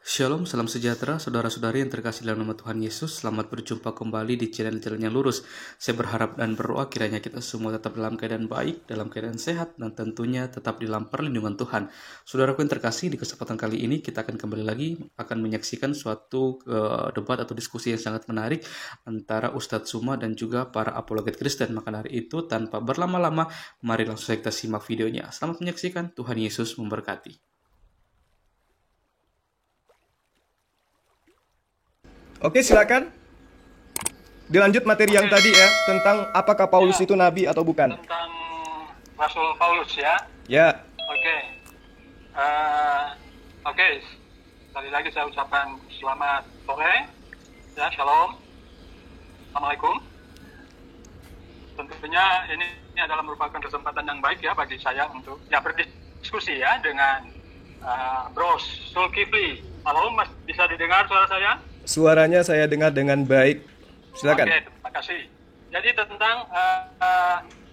Shalom, salam sejahtera, saudara-saudari yang terkasih dalam nama Tuhan Yesus. Selamat berjumpa kembali di channel Jalan yang Lurus. Saya berharap dan berdoa kiranya kita semua tetap dalam keadaan baik, dalam keadaan sehat, dan tentunya tetap di dalam perlindungan Tuhan. Saudaraku yang terkasih, di kesempatan kali ini kita akan kembali lagi akan menyaksikan suatu debat atau diskusi yang sangat menarik antara Ustadz Suma dan juga para apologet Kristen. Maka dari itu, tanpa berlama-lama, mari langsung kita simak videonya. Selamat menyaksikan, Tuhan Yesus memberkati. Oke, silakan. Dilanjut materi yang tadi ya, tentang apakah Paulus itu nabi atau bukan. Tentang Rasul Paulus ya. Ya. Oke. Oke. Sekali lagi saya ucapkan selamat sore. Ya, shalom. Assalamualaikum. Tentunya ini adalah merupakan kesempatan yang baik ya bagi saya untuk berdiskusi ya dengan Bro Zulkifli. Halo, Mas, bisa didengar suara saya? Suaranya saya dengar dengan baik. Silakan. Oke, terima kasih. Jadi tentang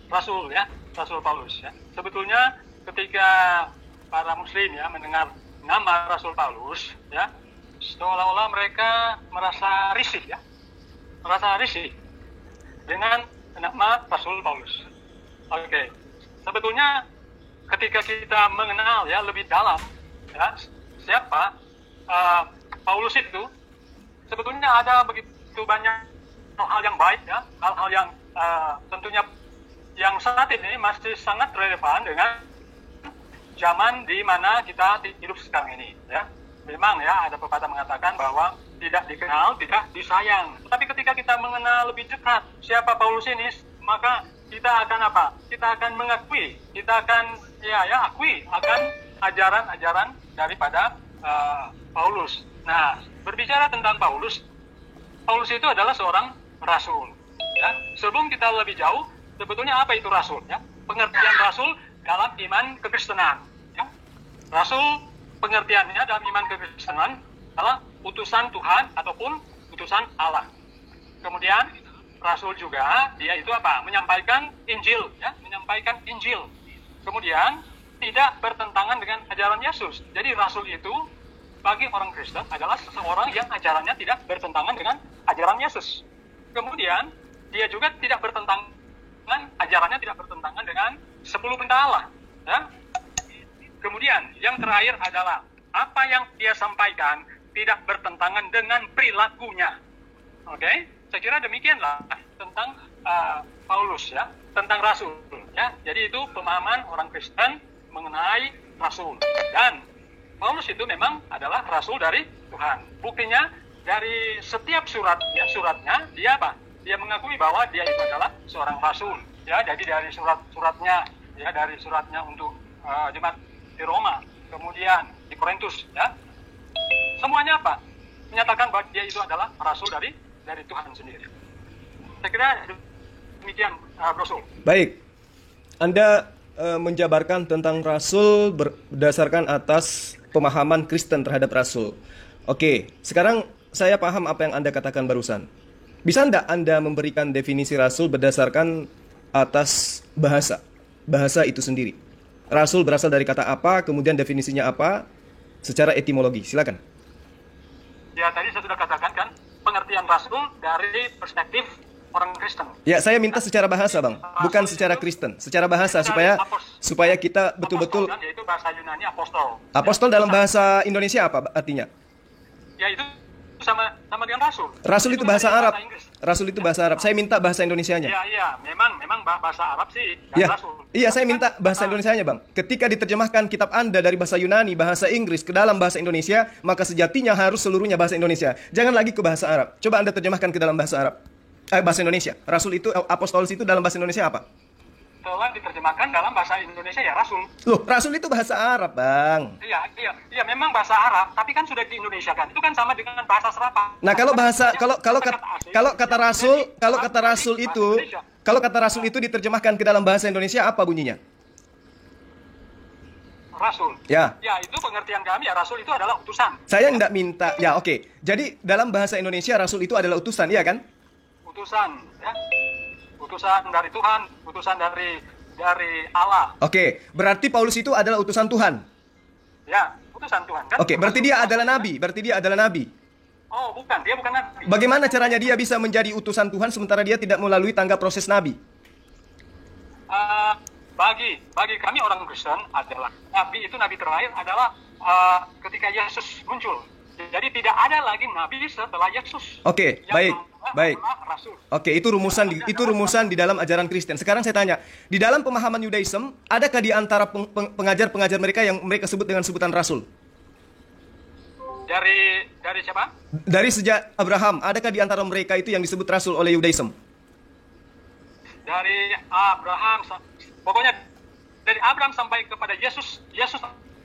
Rasul ya, Rasul Paulus ya. Sebetulnya ketika para Muslim ya mendengar nama Rasul Paulus ya, seolah-olah mereka merasa risih ya, dengan nama Rasul Paulus. Oke, sebetulnya ketika kita mengenal ya lebih dalam ya siapa Paulus itu. Sebetulnya ada begitu banyak hal-hal yang baik ya, hal-hal yang tentunya yang saat ini masih sangat relevan dengan zaman di mana kita hidup sekarang ini ya. Memang ya ada pepatah mengatakan bahwa tidak dikenal tidak disayang. Tetapi ketika kita mengenal lebih dekat siapa Paulus ini, maka kita akan apa? Kita akan mengakui, kita akan akui akan ajaran-ajaran daripada Paulus. Nah, berbicara tentang Paulus itu adalah seorang rasul. Ya, sebelum kita lebih jauh, sebetulnya apa itu rasul? Ya, pengertian rasul dalam iman kekristenan. Ya, rasul pengertiannya dalam iman kekristenan adalah utusan Tuhan ataupun utusan Allah. Kemudian rasul juga dia itu apa? Menyampaikan Injil. Ya, menyampaikan Injil. Kemudian tidak bertentangan dengan ajaran Yesus. Jadi rasul itu bagi orang Kristen adalah seseorang yang ajarannya tidak bertentangan dengan ajaran Yesus. Kemudian dia juga tidak bertentangan, ajarannya tidak bertentangan dengan 10 perintah Allah. Ya? Kemudian yang terakhir adalah apa yang dia sampaikan tidak bertentangan dengan perilakunya. Oke, saya kira demikianlah tentang Paulus ya, tentang rasul. Ya, jadi itu pemahaman orang Kristen mengenai rasul. Dan Paulus itu memang adalah rasul dari Tuhan. Buktinya dari setiap suratnya dia apa? Dia mengakui bahwa dia itu adalah seorang rasul. Ya, jadi dari suratnya untuk jemaat di Roma, kemudian di Korintus, ya. Semuanya apa? Menyatakan bahwa dia itu adalah rasul dari Tuhan sendiri. Saya kira demikian, Bro. Baik. Anda menjabarkan tentang rasul berdasarkan atas pemahaman Kristen terhadap rasul. Oke, sekarang saya paham apa yang Anda katakan barusan. Bisa enggak Anda memberikan definisi rasul berdasarkan atas bahasa itu sendiri? Rasul berasal dari kata apa, kemudian definisinya apa, secara etimologi. Silakan. Ya, tadi saya sudah katakan kan, pengertian rasul dari perspektif orang Kristen. Ya, saya minta secara bahasa, Bang. Bukan secara Kristen, secara bahasa supaya kita betul-betul. Yaitu bahasa Yunani apostol. Apostol dalam bahasa Indonesia apa artinya? Ya, itu sama dengan rasul. Rasul itu bahasa Arab. Rasul itu bahasa Arab. Saya minta bahasa Indonesianya. Iya, memang bahasa Arab sih ya. Rasul. Iya, saya minta bahasa Indonesianya, Bang. Ketika diterjemahkan kitab Anda dari bahasa Yunani, bahasa Inggris ke dalam bahasa Indonesia, maka sejatinya harus seluruhnya bahasa Indonesia. Jangan lagi ke bahasa Arab. Coba Anda terjemahkan ke dalam bahasa Arab. Bahasa Indonesia. Rasul itu, apostolos itu dalam bahasa Indonesia apa? Telah diterjemahkan dalam bahasa Indonesia ya rasul. Loh, rasul itu bahasa Arab, Bang. Iya, memang bahasa Arab, tapi kan sudah diindonesiakan. Itu kan sama dengan bahasa Serapan. Nah, kalau kata rasul itu diterjemahkan ke dalam bahasa Indonesia apa bunyinya? Rasul. Ya. Ya, itu pengertian kami ya, rasul itu adalah utusan. Saya enggak minta. Ya, oke. Jadi dalam bahasa Indonesia rasul itu adalah utusan, iya kan? Utusan, ya. Utusan dari Tuhan, utusan dari Allah. Oke, berarti Paulus itu adalah utusan Tuhan. Ya, utusan Tuhan kan? Oke, berarti dia adalah nabi. Berarti dia adalah nabi. Oh, bukan, dia bukan nabi. Bagaimana caranya dia bisa menjadi utusan Tuhan sementara dia tidak melalui tangga proses nabi? Bagi kami orang Kristen adalah nabi itu nabi terakhir adalah ketika Yesus muncul. Jadi tidak ada lagi nabi setelah Yesus. Oke, baik. Rasul. Oke, itu rumusan di dalam ajaran Kristen. Sekarang saya tanya, di dalam pemahaman Yudaism, adakah di antara pengajar-pengajar mereka yang mereka sebut dengan sebutan rasul? Dari siapa? Dari sejak Abraham, adakah di antara mereka itu yang disebut rasul oleh Yudaism? Dari Abraham, pokoknya dari Abraham sampai kepada Yesus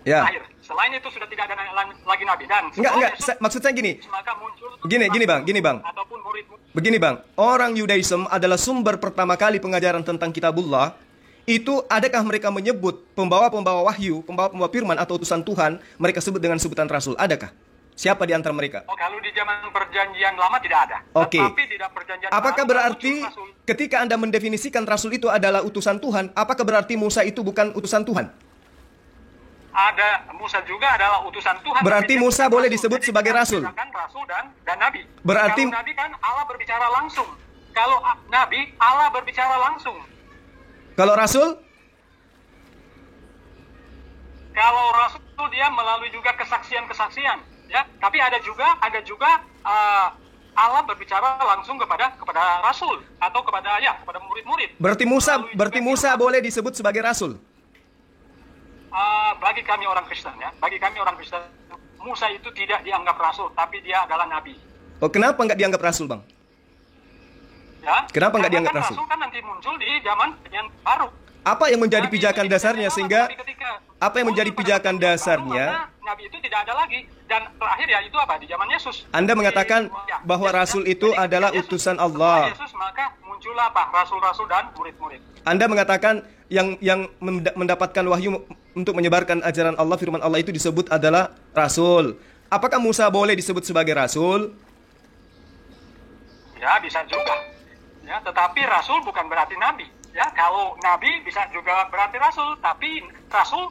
Ya. terakhir. Selain itu sudah tidak ada lagi nabi dan Enggak, maksud saya gini. maka muncul Gini bang. ataupun murid-murid. Begini bang, orang Yudaism adalah sumber pertama kali pengajaran tentang Kitabullah. Itu adakah mereka menyebut pembawa-pembawa wahyu, pembawa-pembawa firman atau utusan Tuhan, mereka sebut dengan sebutan rasul? Adakah? Siapa di antara mereka? Oh, kalau di zaman perjanjian lama tidak ada. Oke. Tapi di dalam perjanjian Apakah baru berarti muncul rasul. ketika Anda mendefinisikan rasul itu adalah utusan Tuhan, apakah berarti Musa itu bukan utusan Tuhan? Ada Musa juga adalah utusan Tuhan. Berarti tapi dia Musa bukan boleh rasul. disebut Jadi sebagai kita rasul. bedakan rasul dan nabi. Berarti- kalau nabi kan Allah berbicara langsung. Kalau nabi Allah berbicara langsung. Kalau rasul? Kalau rasul dia melalui juga kesaksian-kesaksian, ya. Tapi ada juga Allah berbicara langsung kepada rasul atau kepada murid-murid. Berarti Melalui juga Musa boleh disebut sebagai rasul. bagi kami orang Kristen, ya. Bagi kami orang Kristen, Musa itu tidak dianggap rasul, tapi dia adalah nabi. Oh, kenapa nggak dianggap rasul, Bang? Ya. Kenapa nggak Karena dianggap kan rasul? Rasul kan nanti muncul di zaman yang baru. Apa yang menjadi Nabi pijakan itu dasarnya tidak ada sehingga lagi ketika apa yang menjadi muncul pada pijakan zaman yang baru, dasarnya? maka Nabi itu tidak ada lagi dan terakhir ya itu apa di zaman Yesus. Anda mengatakan Ya, bahwa ya, rasul ya. itu Jadi, adalah Yesus, utusan setelah Allah. Yesus maka muncullah apa rasul-rasul dan murid-murid. Anda mengatakan yang mendapatkan wahyu untuk menyebarkan ajaran Allah, firman Allah itu disebut adalah rasul. Apakah Musa boleh disebut sebagai rasul? Ya bisa juga. Ya, tetapi rasul bukan berarti nabi. Ya, kalau nabi bisa juga berarti rasul, tapi rasul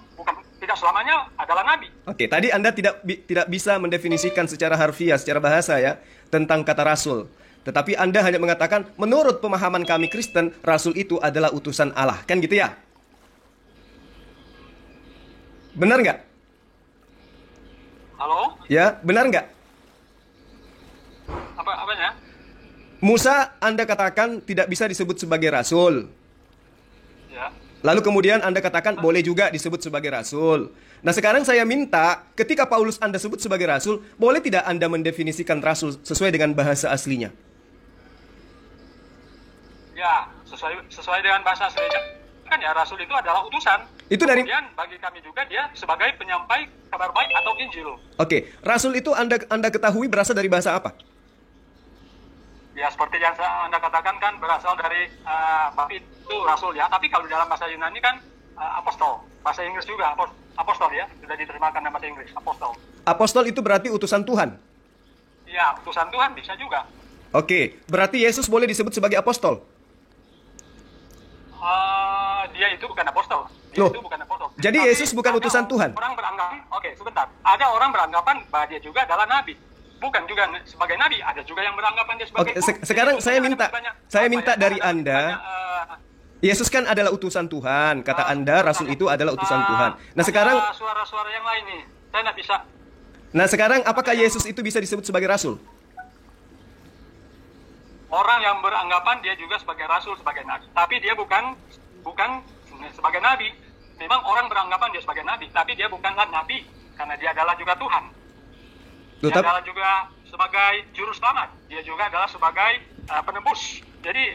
tidak selamanya adalah nabi. Oke, tadi Anda tidak bisa mendefinisikan secara harfiah, secara bahasa ya, tentang kata rasul. Tetapi Anda hanya mengatakan, menurut pemahaman kami Kristen, rasul itu adalah utusan Allah. Kan gitu ya? Benar nggak? Halo? Ya, benar nggak? Apanya? Musa Anda katakan tidak bisa disebut sebagai rasul. Ya. Lalu kemudian Anda katakan boleh juga disebut sebagai rasul. Nah sekarang saya minta ketika Paulus Anda sebut sebagai rasul, boleh tidak Anda mendefinisikan rasul sesuai dengan bahasa aslinya? Ya, sesuai dengan bahasa aslinya. Kan ya rasul itu adalah utusan. Itu dari- Kemudian bagi kami juga dia sebagai penyampai kabar baik atau Injil. Oke, rasul itu Anda ketahui berasal dari bahasa apa? Ya seperti yang Anda katakan kan berasal dari bapi itu rasul ya. Tapi kalau dalam bahasa Yunani kan apostol. Bahasa Inggris juga apostol ya. Sudah diterjemahkan dalam bahasa Inggris apostol. Apostol itu berarti utusan Tuhan. Ya utusan Tuhan bisa juga. Oke, berarti Yesus boleh disebut sebagai apostol. Dia itu bukan apostol. Loh, Itu bukan apostol. jadi Tapi Yesus bukan ada utusan Tuhan? Orang beranggapan, oke sebentar. Ada orang beranggapan bahwa dia juga adalah nabi. Bukan juga sebagai nabi, ada juga yang beranggapan dia sebagai Oke, sekarang Jadi, saya ada minta banyak- dari ada Anda. banyak, Yesus kan adalah utusan Tuhan. Kata Anda rasul itu adalah utusan Tuhan. Nah ada sekarang suara-suara yang lain nih. Saya nggak bisa. apakah Yesus itu bisa disebut sebagai rasul? Orang yang beranggapan dia juga sebagai rasul, sebagai nabi. Tapi dia bukan sebagai nabi. Memang orang beranggapan dia sebagai nabi, tapi dia bukanlah nabi karena dia adalah juga Tuhan. Dia Tetap adalah juga sebagai juru selamat. Dia juga adalah sebagai penebus. Jadi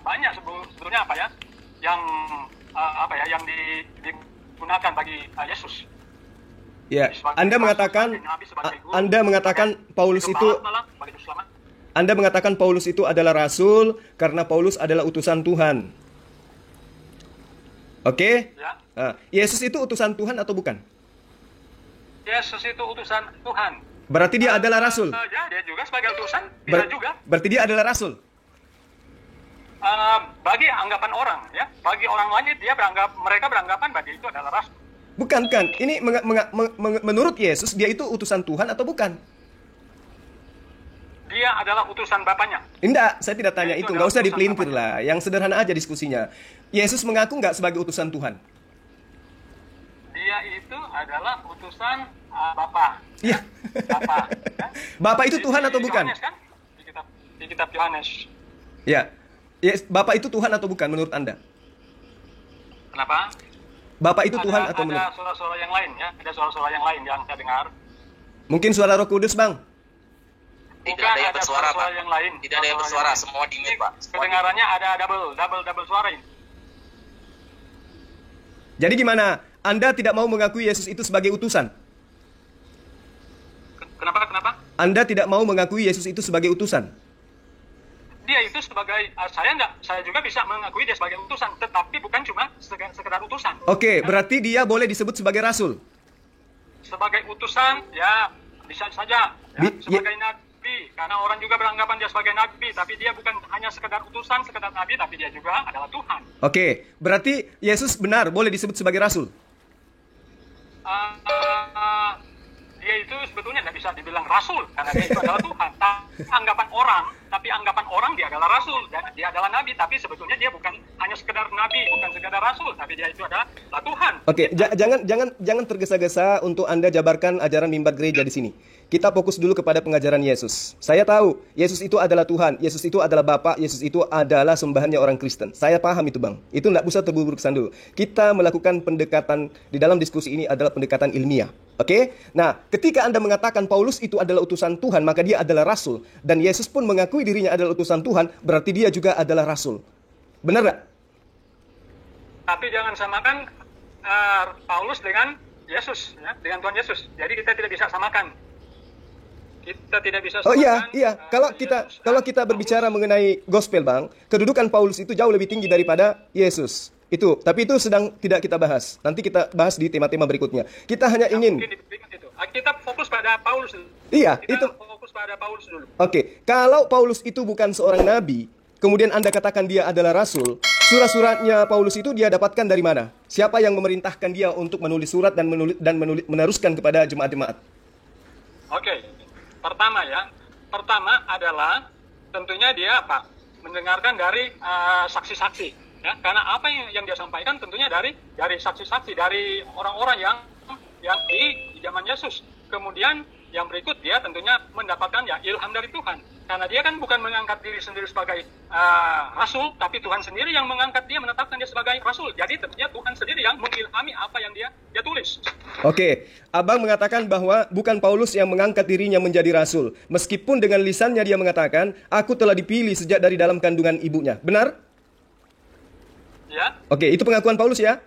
banyak sebetulnya yang digunakan bagi Yesus. ya. Anda mengatakan Paulus itu Anda mengatakan Paulus itu adalah rasul karena Paulus adalah utusan Tuhan. Oke? Ya. Nah, Yesus itu utusan Tuhan atau bukan? Yesus itu utusan Tuhan. Berarti dia adalah rasul. Ya, dia juga sebagai utusan, bisa juga. Berarti dia adalah rasul. Bagi anggapan orang, ya, bagi orang lain mereka beranggapan bahwa dia itu adalah rasul. Bukan, kan? Ini menurut Yesus dia itu utusan Tuhan atau bukan? Dia adalah utusan Bapaknya. Enggak, saya tidak tanya Itu itu. Nggak adalah usah utusan dipelintir Bapaknya. lah. Yang sederhana aja diskusinya. Yesus mengaku nggak sebagai utusan Tuhan? Dia itu adalah utusan Bapa. Iya. Bapa. Ya. Bapak itu Tuhan atau Di bukan? Yohanes, kan? Di kitab Yohanes. Ya. Yes, Bapak itu Tuhan atau bukan menurut Anda? Kenapa? Bapak itu Tuhan atau Ada menurut? suara-suara yang lain ya. Ada suara-suara yang lain yang saya dengar. Mungkin suara Roh Kudus, Bang. Tidak Bukan, ada yang bersuara, suara-suara Pak. yang lain. Tidak ada yang bersuara, semua di-mute, Pak. Semua Kedengarannya ada double suara ini. Jadi gimana? Anda tidak mau mengakui Yesus itu sebagai utusan? Kenapa? Anda tidak mau mengakui Yesus itu sebagai utusan? Dia itu sebagai saya juga bisa mengakui dia sebagai utusan, tetapi bukan cuma sekedar utusan. Oke, Ya. berarti dia boleh disebut sebagai rasul. Sebagai utusan ya bisa saja ya, sebagai nabi, karena orang juga beranggapan dia sebagai nabi, tapi dia bukan hanya sekedar utusan, sekedar nabi, tapi dia juga adalah Tuhan. Oke, berarti Yesus benar boleh disebut sebagai rasul. Dia itu sebetulnya tidak bisa dibilang rasul karena dia itu adalah Tuhan. Tapi anggapan orang dia adalah rasul dan dia adalah nabi, tapi sebetulnya dia bukan hanya sekedar nabi, bukan sekedar rasul, tapi dia itu adalah Tuhan. Oke, jangan tergesa-gesa untuk Anda jabarkan ajaran mimbar gereja di sini. Kita fokus dulu kepada pengajaran Yesus. Saya tahu Yesus itu adalah Tuhan, Yesus itu adalah Bapa, Yesus itu adalah sembahannya orang Kristen. Saya paham itu, Bang. Itu nggak usah terburu-buru kesan dulu. Kita melakukan pendekatan di dalam diskusi ini adalah pendekatan ilmiah. Oke? Nah, ketika Anda mengatakan Paulus itu adalah utusan Tuhan, maka dia adalah rasul. Dan Yesus pun mengakui dirinya adalah utusan Tuhan, berarti dia juga adalah rasul. Benar nggak? Tapi jangan samakan Paulus dengan Yesus, ya, dengan Tuhan Yesus. Jadi kita tidak bisa samakan. Kita tidak bisa Oh samakan. iya. Kalau kita berbicara mengenai gospel, Bang, kedudukan Paulus itu jauh lebih tinggi daripada Yesus. Tapi itu sedang tidak kita bahas. Nanti kita bahas di tema-tema berikutnya. Kita hanya ingin. Mungkin itu. Kita fokus pada Paulus dulu. Iya, Kita itu. fokus pada Paulus dulu. Oke, kalau Paulus itu bukan seorang nabi, kemudian Anda katakan dia adalah rasul, surat-suratnya Paulus itu dia dapatkan dari mana? Siapa yang memerintahkan dia untuk menulis surat dan meneruskan kepada jemaat-jemaat? Oke. Pertama adalah tentunya dia mendengarkan dari saksi-saksi, ya. Karena apa yang dia sampaikan tentunya dari saksi-saksi, dari orang-orang yang di zaman Yesus. Kemudian yang berikut dia tentunya mendapatkan ilham dari Tuhan. Karena dia kan bukan mengangkat diri sendiri sebagai rasul, tapi Tuhan sendiri yang mengangkat dia, menetapkan dia sebagai rasul. Jadi tentunya Tuhan sendiri yang mengilhami apa yang dia tulis. Oke, Abang mengatakan bahwa bukan Paulus yang mengangkat dirinya menjadi rasul. Meskipun dengan lisannya dia mengatakan, aku telah dipilih sejak dari dalam kandungan ibunya. Benar? Ya, Oke, itu pengakuan Paulus ya?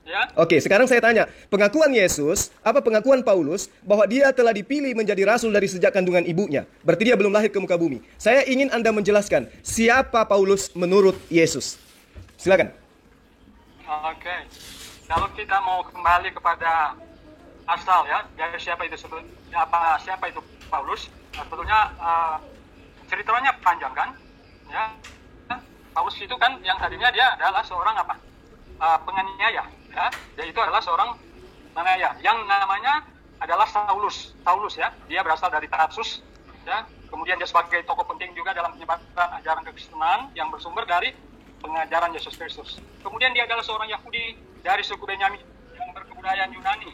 ya. Oke, sekarang saya tanya, pengakuan Yesus, apa pengakuan Paulus bahwa dia telah dipilih menjadi rasul dari sejak kandungan ibunya? Berarti dia belum lahir ke muka bumi. Saya ingin Anda menjelaskan siapa Paulus menurut Yesus. Silakan. Oke. Kalau kita mau kembali kepada asal ya, dari siapa itu Paulus? Sebetulnya ceritanya panjang kan? Ya. Paulus itu kan yang tadinya dia adalah seorang penganiaya, ya. Dia itu adalah seorang penganiaya yang namanya adalah Saulus ya. Dia berasal dari Tarsus, ya. Kemudian dia sebagai tokoh penting juga dalam penyebaran ajaran kekristenan yang bersumber dari pengajaran Yesus Kristus. Kemudian dia adalah seorang Yahudi dari suku Benyamin yang berkebudayaan Yunani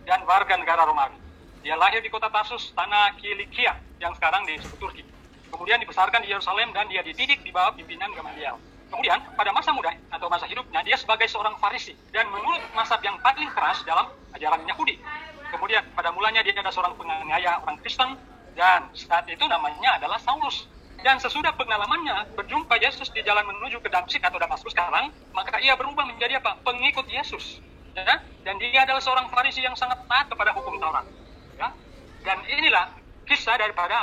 dan warga negara Romawi. Dia lahir di kota Tarsus, tanah Kilikia yang sekarang disebut Turki. Kemudian dibesarkan di Yerusalem dan dia dididik di bawah pimpinan Gamaliel. Kemudian pada masa muda atau masa hidupnya dia sebagai seorang Farisi dan menurut mazhab yang paling keras dalam ajaran Yahudi. Kemudian pada mulanya dia adalah seorang penganiaya orang Kristen dan saat itu namanya adalah Saulus. Dan sesudah pengalamannya berjumpa Yesus di jalan menuju ke Damsik atau Damaskus sekarang, maka ia berubah menjadi pengikut Yesus. Ya? Dan dia adalah seorang Farisi yang sangat taat kepada hukum Taurat. Ya? Dan inilah kisah daripada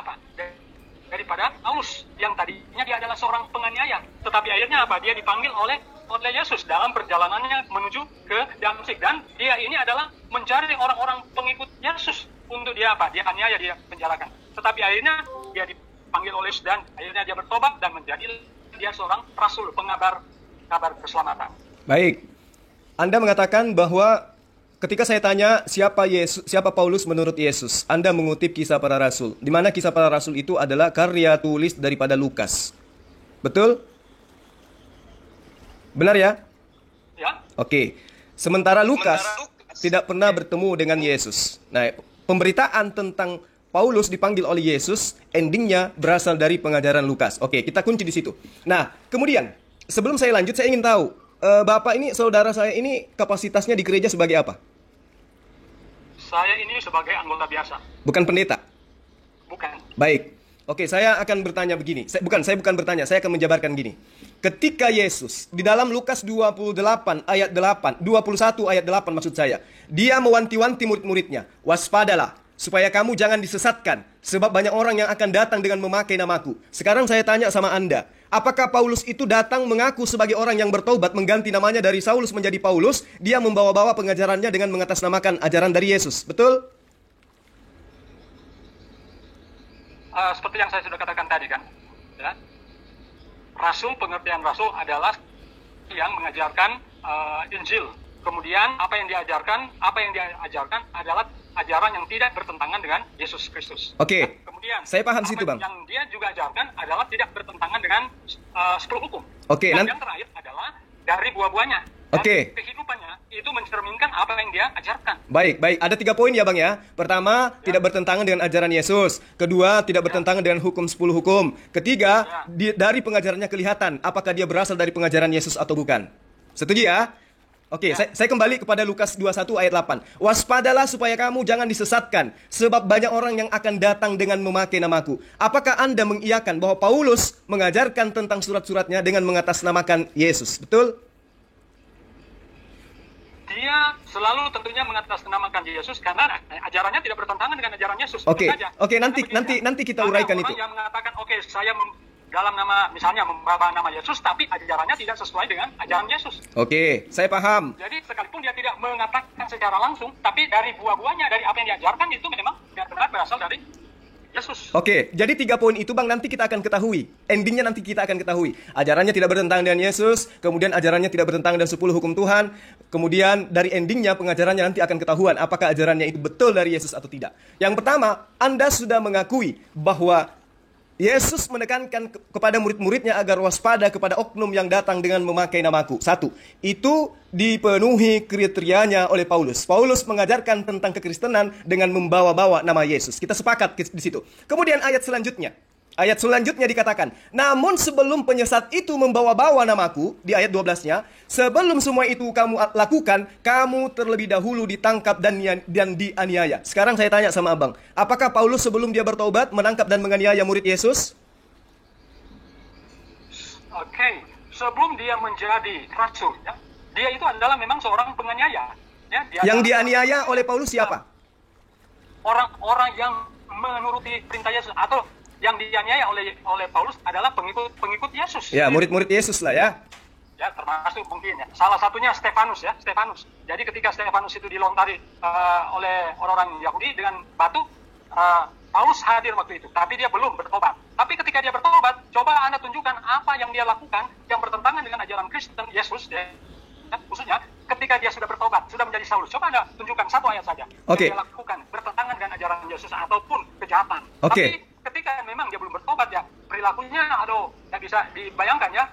Paulus yang tadinya dia adalah seorang penganiaya, tetapi akhirnya Dia dipanggil oleh Yesus dalam perjalanannya menuju ke Damsik, dan dia ini adalah mencari orang-orang pengikut Yesus untuk dia Dia aniaya, dia penjarakan. Tetapi akhirnya dia dipanggil oleh Yesus dan akhirnya dia bertobat dan menjadi dia seorang rasul, pengabar kabar keselamatan. Baik. Anda mengatakan bahwa ketika saya tanya siapa Paulus menurut Yesus, Anda mengutip Kisah Para Rasul. Di mana Kisah Para Rasul itu adalah karya tulis daripada Lukas. Betul? Benar ya? Ya. Oke. Sementara Lukas tidak pernah bertemu dengan Yesus. Nah, pemberitaan tentang Paulus dipanggil oleh Yesus, endingnya berasal dari pengajaran Lukas. Oke, kita kunci di situ. Nah, kemudian, sebelum saya lanjut, saya ingin tahu, Bapak ini, saudara saya ini, kapasitasnya di gereja sebagai apa? Saya ini sebagai anggota biasa. Bukan pendeta? Bukan. Baik. Oke, saya akan bertanya begini. Saya bukan bertanya, saya akan menjabarkan gini. Ketika Yesus, di dalam Lukas 28 ayat 8, 21 ayat 8 maksud saya, dia mewanti-wanti murid-muridnya, waspadalah, supaya kamu jangan disesatkan, sebab banyak orang yang akan datang dengan memakai namaku. Sekarang saya tanya sama Anda, apakah Paulus itu datang mengaku sebagai orang yang bertobat, mengganti namanya dari Saulus menjadi Paulus, dia membawa-bawa pengajarannya dengan mengatasnamakan ajaran dari Yesus, betul? Seperti yang saya sudah katakan tadi kan, ya. Rasul, pengertian rasul adalah yang mengajarkan Injil. Kemudian apa yang diajarkan adalah ajaran yang tidak bertentangan dengan Yesus Kristus. Oke. Nah, kemudian saya paham situ, Bang. Yang dia juga ajarkan adalah tidak bertentangan dengan 10 hukum. Oke. Dan yang terakhir adalah dari buah-buahnya. Oke. Kehidupannya itu mencerminkan apa yang dia ajarkan. Baik. Ada 3 poin ya, Bang ya. Pertama, tidak bertentangan dengan ajaran Yesus. Kedua, tidak bertentangan dengan hukum 10 hukum. Ketiga, dari pengajarannya kelihatan apakah dia berasal dari pengajaran Yesus atau bukan. Setuju ya? Oke, saya kembali kepada Lukas 21 ayat 8. Waspadalah supaya kamu jangan disesatkan, sebab banyak orang yang akan datang dengan memakai namaku. Apakah Anda mengiyakan bahwa Paulus mengajarkan tentang surat-suratnya dengan mengatasnamakan Yesus? Betul? Dia selalu tentunya mengatasnamakan Yesus karena ajarannya tidak bertentangan dengan ajaran Yesus. Oke, nanti kita uraikan itu. Orang yang mengatakan, saya dalam nama, misalnya membawa nama Yesus, tapi ajarannya tidak sesuai dengan ajaran Yesus. Oke, saya paham. Jadi sekalipun dia tidak mengatakan secara langsung, tapi dari buah-buahnya, dari apa yang diajarkan itu memang benar-benar berasal dari Yesus. Oke, jadi 3 poin itu, Bang, nanti kita akan ketahui. Endingnya nanti kita akan ketahui. Ajarannya tidak bertentangan dengan Yesus, kemudian ajarannya tidak bertentangan dengan 10 hukum Tuhan, kemudian dari endingnya pengajarannya nanti akan ketahuan apakah ajarannya itu betul dari Yesus atau tidak. Yang pertama, Anda sudah mengakui bahwa Yesus menekankan kepada murid-muridnya agar waspada kepada oknum yang datang dengan memakai namaku. 1. Itu dipenuhi kriterianya oleh Paulus. Paulus mengajarkan tentang kekristenan dengan membawa-bawa nama Yesus. Kita sepakat di situ. Kemudian ayat selanjutnya dikatakan, namun sebelum penyesat itu membawa-bawa namaku, di ayat 12-nya, sebelum semua itu kamu lakukan, kamu terlebih dahulu ditangkap dan dianiaya. Sekarang saya tanya sama Abang, apakah Paulus sebelum dia bertobat menangkap dan menganiaya murid Yesus? Oke, sebelum dia menjadi rasul, ya, dia itu adalah memang seorang penganiaya. Ya, yang dianiaya oleh Paulus siapa? Orang-orang yang menuruti perintah Yesus, atau yang dianiaya oleh Paulus adalah pengikut Yesus. Ya, murid-murid Yesus lah ya. Ya, termasuk mungkin ya. Salah satunya Stefanus ya, Stefanus. Jadi ketika Stefanus itu dilontari oleh orang-orang Yahudi dengan batu, Paulus hadir waktu itu, tapi dia belum bertobat. Tapi ketika dia bertobat, coba Anda tunjukkan apa yang dia lakukan yang bertentangan dengan ajaran Kristen Yesus ya. Khususnya ketika dia sudah bertobat, sudah menjadi Saulus. Coba Anda tunjukkan 1 ayat saja yang dia lakukan bertentangan dengan ajaran Yesus ataupun kejahatan. Tapi ketika memang dia belum bertobat ya, perilakunya tidak bisa dibayangkan ya.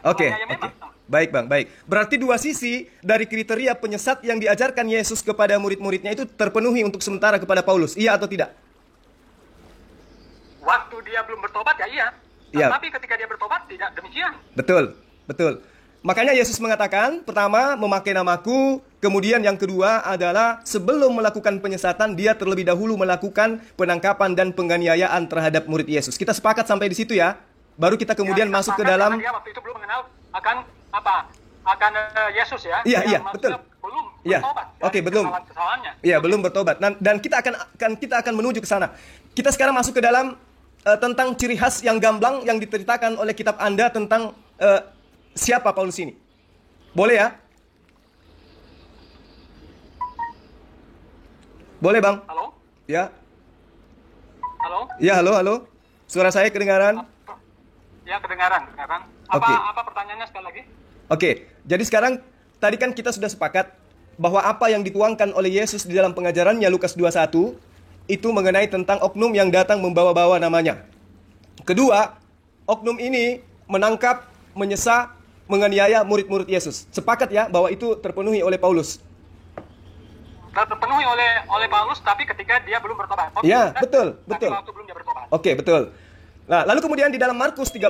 Baik, Bang, baik. Berarti 2 sisi dari kriteria penyesat yang diajarkan Yesus kepada murid-muridnya itu terpenuhi untuk sementara kepada Paulus. Iya atau tidak? Waktu dia belum bertobat ya iya. Tapi ketika dia bertobat tidak demikian. Betul. Makanya Yesus mengatakan, pertama, memakai namaku, kemudian yang kedua adalah sebelum melakukan penyesatan, dia terlebih dahulu melakukan penangkapan dan penganiayaan terhadap murid Yesus. Kita sepakat sampai di situ ya? Baru kita kemudian masuk ke dalam... Dia waktu itu belum mengenal akan Yesus ya? Iya, betul. Belum bertobat. Belum. Kesalahannya. Iya, belum bertobat. Dan kita akan menuju ke sana. Kita sekarang masuk ke dalam tentang ciri khas yang gamblang yang diceritakan oleh kitab Anda tentang... siapa Paulus ini? Boleh ya? Boleh, Bang? Halo? Ya. Halo? Ya, halo. Suara saya kedengaran? Ya, kedengaran. Apa pertanyaannya sekali lagi? Oke. Jadi sekarang tadi kan kita sudah sepakat bahwa apa yang dituangkan oleh Yesus di dalam pengajarannya Lukas 21 itu mengenai tentang oknum yang datang membawa-bawa namanya. Kedua, oknum ini menangkap, menyesat, menganiaya murid-murid Yesus. Sepakat ya bahwa itu terpenuhi oleh Paulus. Terpenuhi oleh Paulus, tapi ketika dia belum bertobat. Ya, betul. Tapi waktu belum dia bertobat. Oke, betul. Nah, lalu kemudian di dalam Markus 13,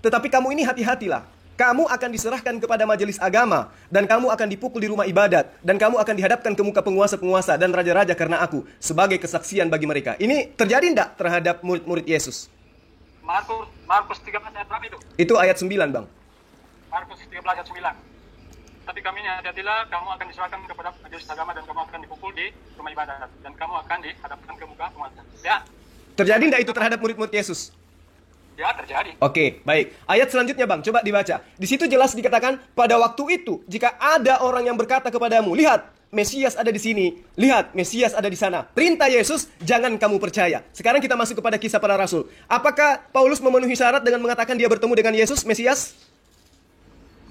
tetapi kamu ini hati-hatilah. Kamu akan diserahkan kepada majelis agama, dan kamu akan dipukul di rumah ibadat, dan kamu akan dihadapkan ke muka penguasa-penguasa dan raja-raja karena aku, sebagai kesaksian bagi mereka. Ini terjadi enggak terhadap murid-murid Yesus? Markus 13 ayat berapa itu? Itu ayat 9, Bang. Markus 13 ayat 9. Tapi kami ini hati-hatilah, kamu akan diserahkan kepada majelis agama dan kamu akan dipukul di rumah ibadat dan kamu akan dihadapkan ke muka penguasa. Ya. Terjadi enggak itu terhadap murid-murid Yesus? Ya, terjadi. Oke, baik. Ayat selanjutnya, Bang, coba dibaca. Di situ jelas dikatakan, pada waktu itu, jika ada orang yang berkata kepadamu, lihat, Mesias ada di sini, lihat, Mesias ada di sana. Perintah Yesus, jangan kamu percaya. Sekarang kita masuk kepada kisah para rasul. Apakah Paulus memenuhi syarat dengan mengatakan dia bertemu dengan Yesus, Mesias?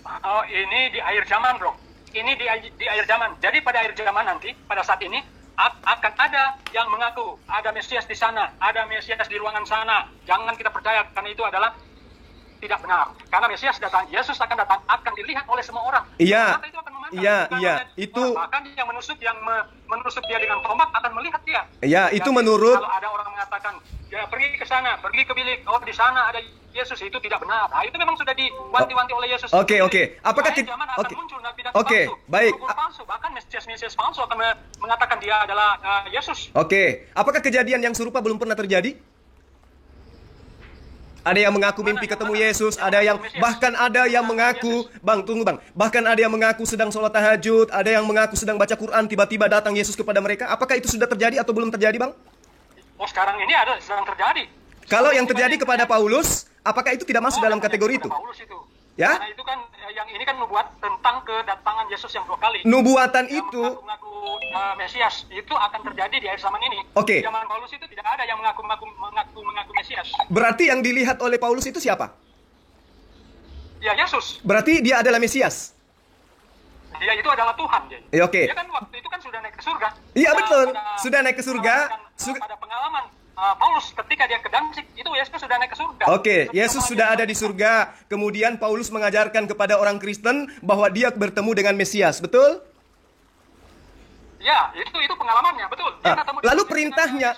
Oh, ini di akhir zaman, bro. Ini di akhir zaman. Jadi pada akhir zaman nanti, pada saat ini, akan ada yang mengaku ada Mesias di sana, ada Mesias di ruangan sana. Jangan kita percaya, karena itu adalah tidak benar. Karena Mesias datang, Yesus akan datang, akan dilihat oleh semua orang. Iya. Mata itu akan memandang. Iya. Itu bahkan yang menusuk dia dengan tombak akan melihat dia. Iya, itu menurut. Kalau ada orang mengatakan, ya pergi ke sana, pergi ke bilik, oh di sana ada Yesus, itu tidak benar. Nah, itu memang sudah diwanti-wanti oleh Yesus. Oke. Apakah zaman akan muncul nabi-nabi palsu, baik. guru palsu, bahkan Mesias palsu akan mengatakan dia adalah Yesus. Oke. Apakah kejadian yang serupa belum pernah terjadi? Ada yang mengaku mimpi ketemu Yesus, bahkan ada yang mengaku, Bang, tunggu Bang. Bahkan ada yang mengaku sedang sholat tahajud, ada yang mengaku sedang baca Quran, tiba-tiba datang Yesus kepada mereka. Apakah itu sudah terjadi atau belum terjadi, Bang? Oh, sekarang ini sedang terjadi. Kalau yang terjadi kepada Paulus, apakah itu tidak masuk dalam kategori itu? Paulus itu. Ya? Karena itu kan yang ini kan membuat tentang kedatangan Yesus yang 2 kali. Nubuatan yang itu mengaku Mesias itu akan terjadi di akhir zaman ini. Oke. Zaman Paulus itu tidak ada yang mengaku Mesias. Berarti yang dilihat oleh Paulus itu siapa? Ya, Yesus. Berarti dia adalah Mesias. Dia itu adalah Tuhan. Oke. Dia kan waktu itu kan sudah naik ke surga. Iya, betul. Sudah naik ke surga. Pada pengalaman Paulus ketika dia ke Damsyik, itu Yesus sudah naik ke surga. Oke, Yesus sudah ada di surga. Kemudian Paulus mengajarkan kepada orang Kristen bahwa dia bertemu dengan Mesias, betul? Ya, itu pengalamannya, betul. Lalu perintahnya,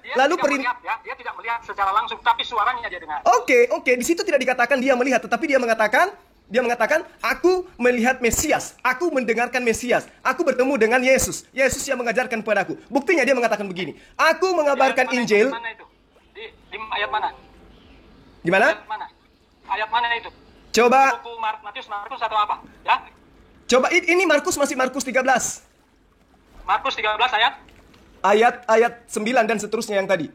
dia tidak melihat secara langsung, tapi suaranya dia dengar. Oke, di situ tidak dikatakan dia melihat, tetapi dia mengatakan, aku melihat Mesias, aku mendengarkan Mesias, aku bertemu dengan Yesus yang mengajarkan kepadaku. Buktinya dia mengatakan begini, aku mengabarkan Injil. Di mana itu? Di ayat mana? Gimana? Ayat mana itu? Coba. Buku Markus atau apa? Ya? Coba, ini masih Markus 13. Markus 13 ayat? Ayat 9 dan seterusnya yang tadi.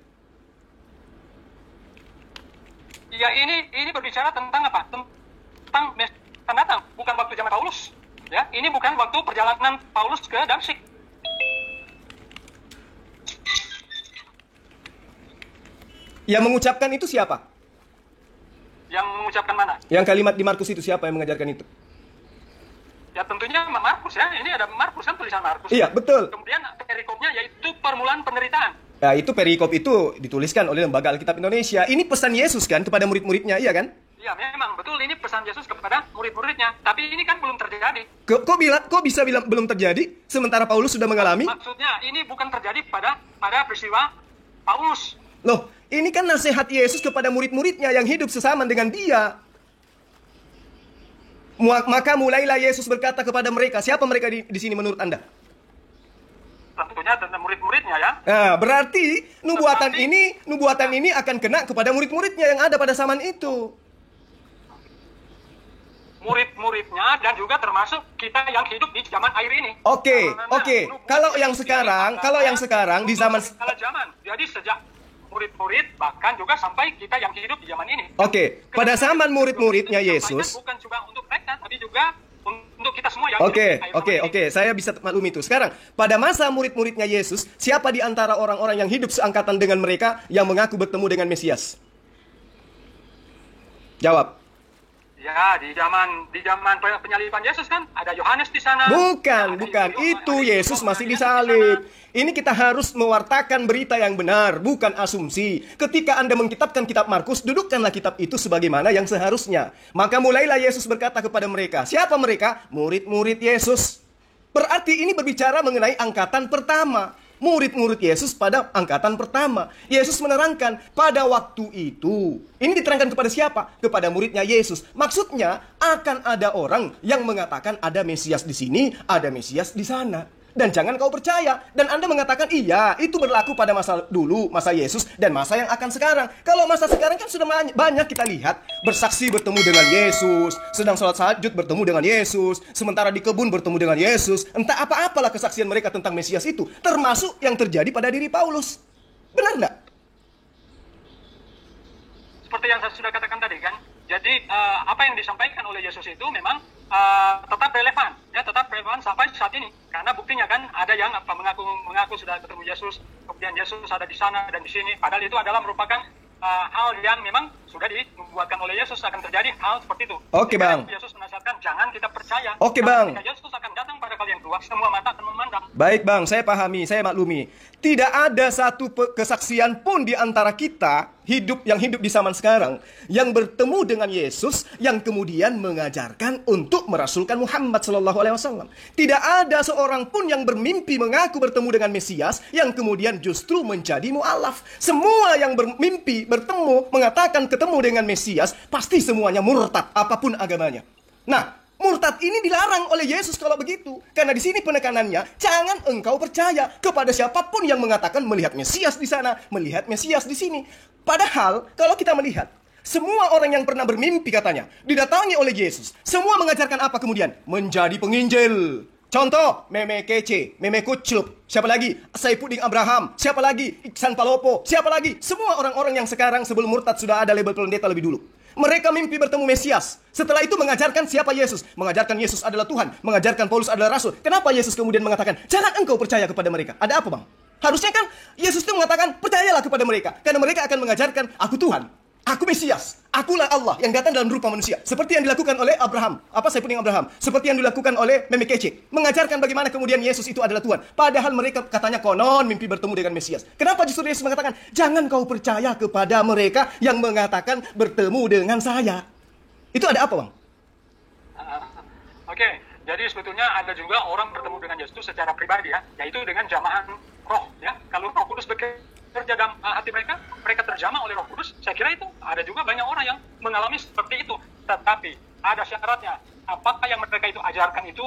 Ya, ini berbicara tentang apa? Tentang datang, bukan waktu zaman Paulus. Ya, ini bukan waktu perjalanan Paulus ke Damsyik. Yang mengucapkan itu siapa? Yang mengucapkan mana? Yang kalimat di Markus itu siapa yang mengajarkan itu? Ya tentunya Markus ya, ini ada Markus kan, tulisan Markus. Iya, betul. Kemudian perikopnya yaitu permulaan penderitaan. Ya, itu perikop itu dituliskan oleh Lembaga Alkitab Indonesia. Ini pesan Yesus kan kepada murid-muridnya, iya kan? Ya memang, betul, ini pesan Yesus kepada murid-muridnya. Tapi ini kan belum terjadi. Kok bisa bilang belum terjadi? Sementara Paulus sudah mengalami? Maksudnya, ini bukan terjadi pada peristiwa Paulus. Loh, ini kan nasihat Yesus kepada murid-muridnya yang hidup sesaman dengan dia. Maka mulailah Yesus berkata kepada mereka, siapa mereka di sini menurut Anda? Tentunya tentang murid-muridnya ya. Nah, berarti nubuatan ini akan kena kepada murid-muridnya yang ada pada zaman itu. Murid-muridnya dan juga termasuk kita yang hidup di zaman akhir ini. Oke. Kalau yang sekarang di zaman. Jadi sejak murid-murid bahkan juga sampai kita yang hidup di zaman ini. Oke. Pada zaman murid-muridnya Yesus. Bukan cuma untuk mereka, tapi juga untuk kita semua yang Oke. Saya bisa maklum itu. Sekarang, pada masa murid-muridnya Yesus, siapa di antara orang-orang yang hidup seangkatan dengan mereka yang mengaku bertemu dengan Mesias? Jawab. Ya, di zaman penyaliban Yesus kan ada Yohanes di sana. Bukan. Itu Yesus masih disalib. Ini kita harus mewartakan berita yang benar, bukan asumsi. Ketika Anda mengkitabkan kitab Markus, dudukkanlah kitab itu sebagaimana yang seharusnya. Maka mulailah Yesus berkata kepada mereka. Siapa mereka? Murid-murid Yesus. Berarti ini berbicara mengenai angkatan pertama. Murid-murid Yesus pada angkatan pertama. Yesus menerangkan pada waktu itu. Ini diterangkan kepada siapa? Kepada muridnya Yesus. Maksudnya akan ada orang yang mengatakan ada Mesias di sini, ada Mesias di sana. Dan jangan kau percaya. Dan Anda mengatakan iya, itu berlaku pada masa dulu, masa Yesus dan masa yang akan sekarang. Kalau masa sekarang kan sudah banyak kita lihat. Bersaksi bertemu dengan Yesus, sedang sholat tahajud bertemu dengan Yesus, sementara di kebun bertemu dengan Yesus. Entah apa-apalah kesaksian mereka tentang Mesias itu. Termasuk yang terjadi pada diri Paulus. Benar nggak? Seperti yang saya sudah katakan tadi kan. Jadi apa yang disampaikan oleh Yesus itu memang tetap relevan sampai saat ini. Karena buktinya kan ada yang mengaku sudah ketemu Yesus, kemudian Yesus ada di sana dan di sini. Padahal itu adalah merupakan hal yang memang sudah dibuatkan oleh Yesus, akan terjadi hal seperti itu. Oke, Bang. Yesus menasihatkan jangan kita percaya. Oke, Bang. Ketika Yesus akan datang pada kalian kedua, semua mata akan memandang. Baik, Bang, saya pahami, saya maklumi. Tidak ada satu kesaksian pun di antara kita yang hidup di zaman sekarang yang bertemu dengan Yesus yang kemudian mengajarkan untuk merasulkan Muhammad SAW. Tidak ada seorang pun yang bermimpi mengaku bertemu dengan Mesias yang kemudian justru menjadi mu'alaf. Semua yang bermimpi bertemu mengatakan ketemu dengan Mesias pasti semuanya murtad apapun agamanya. Nah, murtad ini dilarang oleh Yesus kalau begitu. Karena di sini penekanannya, jangan engkau percaya kepada siapapun yang mengatakan melihat Mesias di sana, melihat Mesias di sini. Padahal, kalau kita melihat, semua orang yang pernah bermimpi katanya, didatangi oleh Yesus. Semua mengajarkan apa kemudian? Menjadi penginjil. Contoh, Meme Kece, Meme Kuclup, siapa lagi? Saifuddin Abraham, siapa lagi? Iksan Palopo, siapa lagi? Semua orang-orang yang sekarang sebelum murtad sudah ada label pendeta lebih dulu. Mereka mimpi bertemu Mesias. Setelah itu mengajarkan siapa Yesus. Mengajarkan Yesus adalah Tuhan. Mengajarkan Paulus adalah Rasul. Kenapa Yesus kemudian mengatakan, jangan engkau percaya kepada mereka? Ada apa, Bang? Harusnya kan Yesus itu mengatakan, percayalah kepada mereka. Karena mereka akan mengajarkan, aku Tuhan. Aku Mesias. Akulah Allah yang datang dalam rupa manusia. Seperti yang dilakukan oleh Abraham. Saifuddin Abraham. Seperti yang dilakukan oleh Meme Kece. Mengajarkan bagaimana kemudian Yesus itu adalah Tuhan. Padahal mereka katanya konon mimpi bertemu dengan Mesias. Kenapa justru Yesus mengatakan, jangan kau percaya kepada mereka yang mengatakan bertemu dengan saya. Itu ada apa, Bang? Oke, jadi sebetulnya ada juga orang bertemu dengan Yesus secara pribadi ya. Yaitu dengan jamahan roh ya. Kalau Roh Kudus bekerja dalam hati mereka terjamah oleh Roh Kudus. Saya kira itu ada juga banyak orang yang mengalami seperti itu. Tetapi ada syaratnya. Apakah yang mereka itu ajarkan itu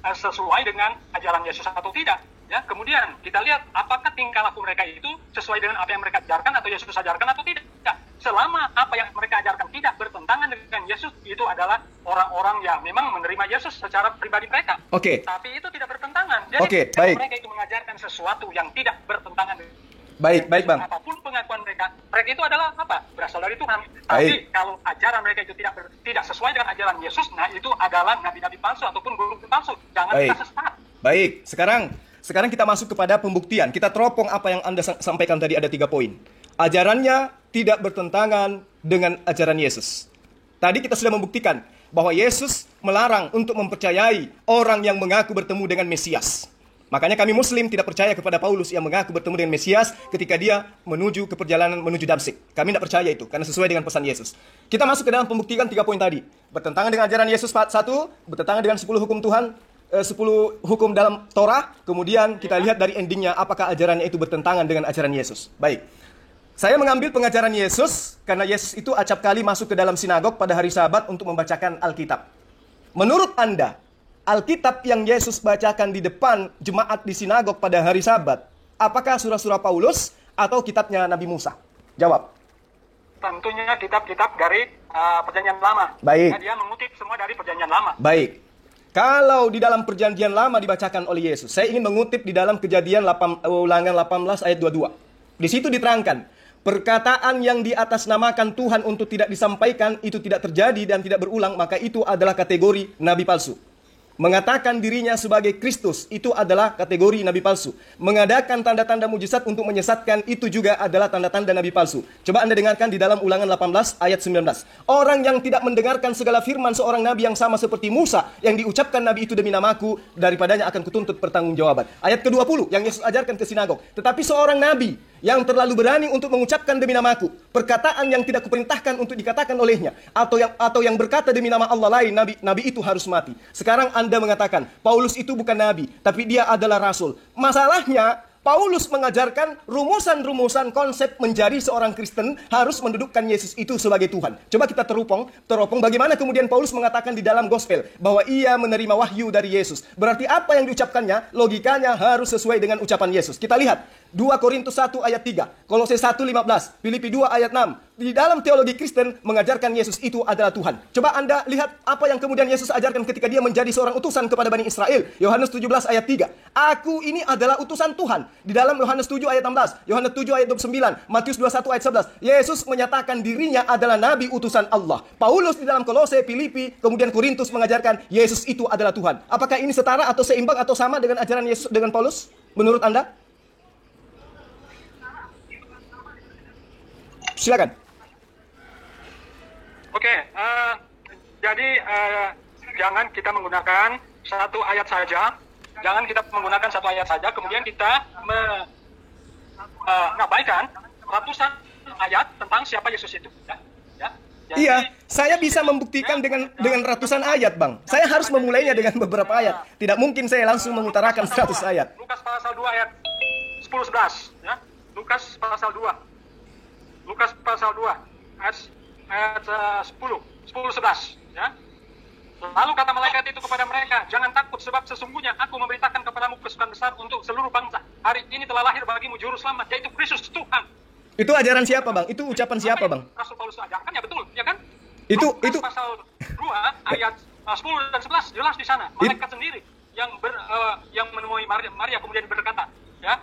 sesuai dengan ajaran Yesus atau tidak? Ya, kemudian kita lihat apakah tingkah laku mereka itu sesuai dengan apa yang mereka ajarkan atau Yesus ajarkan atau tidak. Selama apa yang mereka ajarkan tidak bertentangan dengan Yesus, itu adalah orang-orang yang memang menerima Yesus secara pribadi mereka. Oke. Tapi itu tidak bertentangan. Jadi baik. mereka itu mengajarkan sesuatu yang tidak bertentangan dengan Baik, Bang. apapun pengakuan mereka itu adalah apa? Berasal dari Tuhan. Tapi kalau ajaran mereka itu tidak sesuai dengan ajaran Yesus, nah itu adalah nabi-nabi palsu ataupun guru palsu. Jangan kita sesat. Baik, sekarang kita masuk kepada pembuktian. Kita teropong apa yang Anda sampaikan tadi, ada 3 poin. Ajarannya tidak bertentangan dengan ajaran Yesus. Tadi kita sudah membuktikan bahwa Yesus melarang untuk mempercayai orang yang mengaku bertemu dengan Mesias. Makanya kami Muslim tidak percaya kepada Paulus yang mengaku bertemu dengan Mesias ketika dia menuju ke perjalanan menuju Damsyik. Kami tidak percaya itu, karena sesuai dengan pesan Yesus. Kita masuk ke dalam pembuktian 3 poin tadi. Bertentangan dengan ajaran Yesus 1, bertentangan dengan 10 hukum Tuhan, 10 hukum dalam Torah. Kemudian kita lihat dari endingnya apakah ajarannya itu bertentangan dengan ajaran Yesus. Baik. Saya mengambil pengajaran Yesus karena Yesus itu acap kali masuk ke dalam sinagog pada hari Sabat untuk membacakan Alkitab. Menurut Anda, Alkitab yang Yesus bacakan di depan jemaat di sinagog pada hari Sabat, apakah surah-surah Paulus atau kitabnya Nabi Musa? Jawab. Tentunya kitab-kitab dari Perjanjian Lama. Baik. Dia mengutip semua dari Perjanjian Lama. Baik. Kalau di dalam Perjanjian Lama dibacakan oleh Yesus, saya ingin mengutip di dalam Kejadian Ulangan 18 ayat 22. Di situ diterangkan, perkataan yang diatasnamakan Tuhan untuk tidak disampaikan itu tidak terjadi dan tidak berulang, maka itu adalah kategori nabi palsu. mengatakan dirinya sebagai Kristus, itu adalah kategori nabi palsu. Mengadakan tanda-tanda mujizat untuk menyesatkan, itu juga adalah tanda-tanda nabi palsu. Coba Anda dengarkan di dalam Ulangan 18 ayat 19. Orang yang tidak mendengarkan segala firman seorang nabi yang sama seperti Musa, yang diucapkan nabi itu demi namaku, daripadanya akan kutuntut pertanggungjawaban. Ayat ke-20 yang Yesus ajarkan ke sinagog. Tetapi seorang nabi yang terlalu berani untuk mengucapkan demi namaku perkataan yang tidak kuperintahkan untuk dikatakan olehnya, atau yang berkata demi nama Allah lain, nabi itu harus mati. Sekarang Anda mengatakan Paulus itu bukan nabi, tapi dia adalah rasul. Masalahnya, Paulus mengajarkan rumusan-rumusan konsep menjadi seorang Kristen harus mendudukkan Yesus itu sebagai Tuhan. Coba kita teropong bagaimana kemudian Paulus mengatakan di dalam gospel bahwa ia menerima wahyu dari Yesus. Berarti apa yang diucapkannya, logikanya harus sesuai dengan ucapan Yesus. Kita lihat 2 Korintus 1 ayat 3, Kolose 1:15, Filipi 2 ayat 6. Di dalam teologi Kristen mengajarkan Yesus itu adalah Tuhan. Coba Anda lihat apa yang kemudian Yesus ajarkan ketika dia menjadi seorang utusan kepada Bani Israel. Yohanes 17 ayat 3. Aku ini adalah utusan Tuhan. Di dalam Yohanes 7 ayat 16, Yohanes 7 ayat 29, Matius 21 ayat 11. Yesus menyatakan dirinya adalah nabi utusan Allah. Paulus di dalam Kolose, Filipi, kemudian Korintus mengajarkan Yesus itu adalah Tuhan. Apakah ini setara atau seimbang atau sama dengan ajaran Yesus dengan Paulus? Menurut Anda? Silakan. Oke, jadi jangan kita menggunakan satu ayat saja. Jangan kita menggunakan satu ayat saja, kemudian kita mengabaikan ratusan ayat tentang siapa Yesus itu. Jadi, iya, saya bisa membuktikan dengan ratusan ayat, Bang. Saya harus memulainya dengan beberapa ayat. Tidak mungkin saya langsung mengutarakan 100 ayat. Lukas pasal 2 ayat 10-11. Ya. Lukas pasal 2 ayat 10-11. Ya. Lalu kata malaikat itu kepada mereka, jangan takut sebab sesungguhnya aku memberitakan kepadamu kesukaan besar untuk seluruh bangsa. Hari ini telah lahir bagimu juru selamat, yaitu Kristus Tuhan. Itu ajaran siapa, Bang? Itu ucapan siapa, Bang? Rasul Paulus ajarkan, ya betul, ya kan? Itu pasal 2 ayat 10 dan 11 jelas di sana. Malaikat sendiri yang menemui Maria kemudian berkata, ya,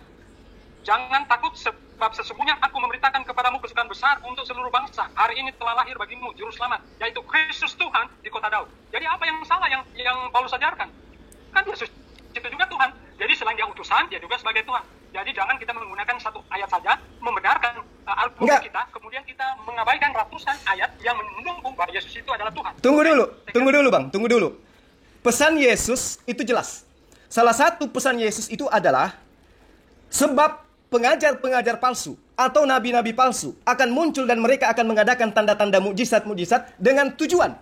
jangan takut sebab sesungguhnya aku memberitakan kepadamu kesukaan besar untuk seluruh bangsa. Hari ini telah lahir bagimu juru selamat, yaitu Kristus Tuhan di kota Daud. Jadi apa yang salah yang Paulus ajarkan? Kan Yesus itu juga Tuhan. Jadi selain dia utusan, dia juga sebagai Tuhan. Jadi jangan kita menggunakan satu ayat saja membenarkan Al-Quran kita, kemudian kita mengabaikan ratusan ayat yang mendukung bahwa Yesus itu adalah Tuhan. Tunggu dulu, Bang. Tunggu dulu. Pesan Yesus itu jelas. Salah satu pesan Yesus itu adalah sebab pengajar-pengajar palsu atau nabi-nabi palsu akan muncul dan mereka akan mengadakan tanda-tanda mujizat-mujizat dengan tujuan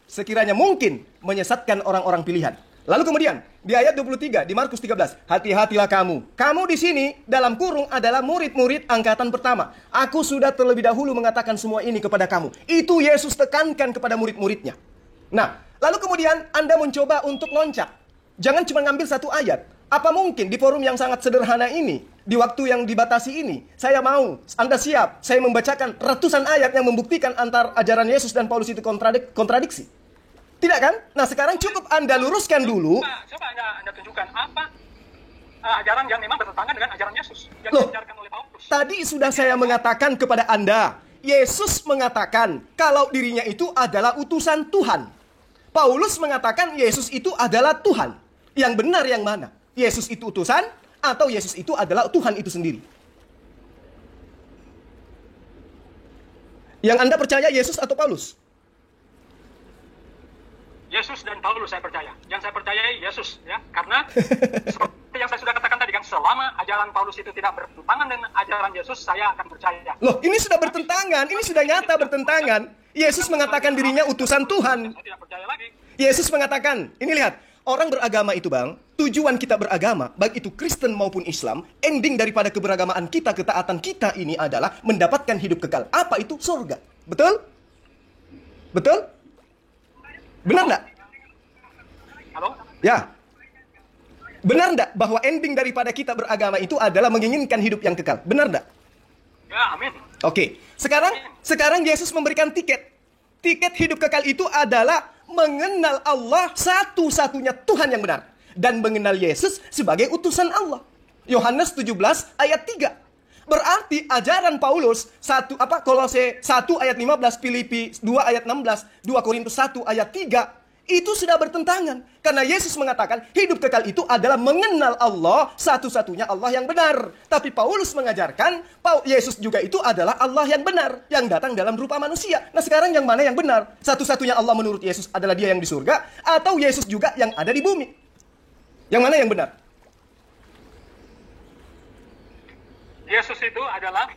sekiranya mungkin menyesatkan orang-orang pilihan. Lalu kemudian di ayat 23 di Markus 13, hati-hatilah kamu. Kamu di sini dalam kurung adalah murid-murid angkatan pertama. Aku sudah terlebih dahulu mengatakan semua ini kepada kamu. Itu Yesus tekankan kepada murid-muridnya. Nah, lalu kemudian Anda mencoba untuk loncat. Jangan cuma ngambil satu ayat. Apa mungkin di forum yang sangat sederhana ini, di waktu yang dibatasi ini, saya mau, Anda siap, saya membacakan ratusan ayat yang membuktikan antar ajaran Yesus dan Paulus itu kontradiksi? Tidak kan? Nah sekarang cukup Anda luruskan dulu. Coba Anda tunjukkan apa ajaran yang memang bertentangan dengan ajaran Yesus yang diajarkan oleh Paulus. Tadi sudah saya mengatakan kepada Anda, Yesus mengatakan kalau dirinya itu adalah utusan Tuhan. Paulus mengatakan Yesus itu adalah Tuhan. Yang benar yang mana? Yesus itu utusan atau Yesus itu adalah Tuhan itu sendiri? Yang Anda percaya Yesus atau Paulus? Yesus dan Paulus saya percaya. Yang saya percayai Yesus, ya, karena seperti yang saya sudah katakan tadi kan, selama ajaran Paulus itu tidak bertentangan dengan ajaran Yesus, saya akan percaya. Loh, ini sudah bertentangan, ini sudah nyata bertentangan. Yesus mengatakan dirinya utusan Tuhan. Saya tidak percaya lagi. Yesus mengatakan, ini lihat, orang beragama itu, Bang, tujuan kita beragama, baik itu Kristen maupun Islam, ending daripada keberagamaan kita, ketaatan kita ini adalah mendapatkan hidup kekal. Apa itu? Surga. Betul? Betul? Benar enggak? Halo? Ya. Benar enggak bahwa ending daripada kita beragama itu adalah menginginkan hidup yang kekal? Benar enggak? Ya, amin. Oke. Sekarang Yesus memberikan tiket. Tiket hidup kekal itu adalah mengenal Allah satu-satunya Tuhan yang benar dan mengenal Yesus sebagai utusan Allah. Yohanes 17 ayat 3. Berarti ajaran Paulus Kolose 1 ayat 15, Filipi 2 ayat 16, 2 Korintus 1 ayat 3 Itu sudah bertentangan. Karena Yesus mengatakan hidup kekal itu adalah mengenal Allah, satu-satunya Allah yang benar. Tapi Paulus mengajarkan Yesus juga itu adalah Allah yang benar, yang datang dalam rupa manusia. Nah sekarang yang mana yang benar? Satu-satunya Allah menurut Yesus adalah dia yang di surga, atau Yesus juga yang ada di bumi? Yang mana yang benar? Yesus itu adalah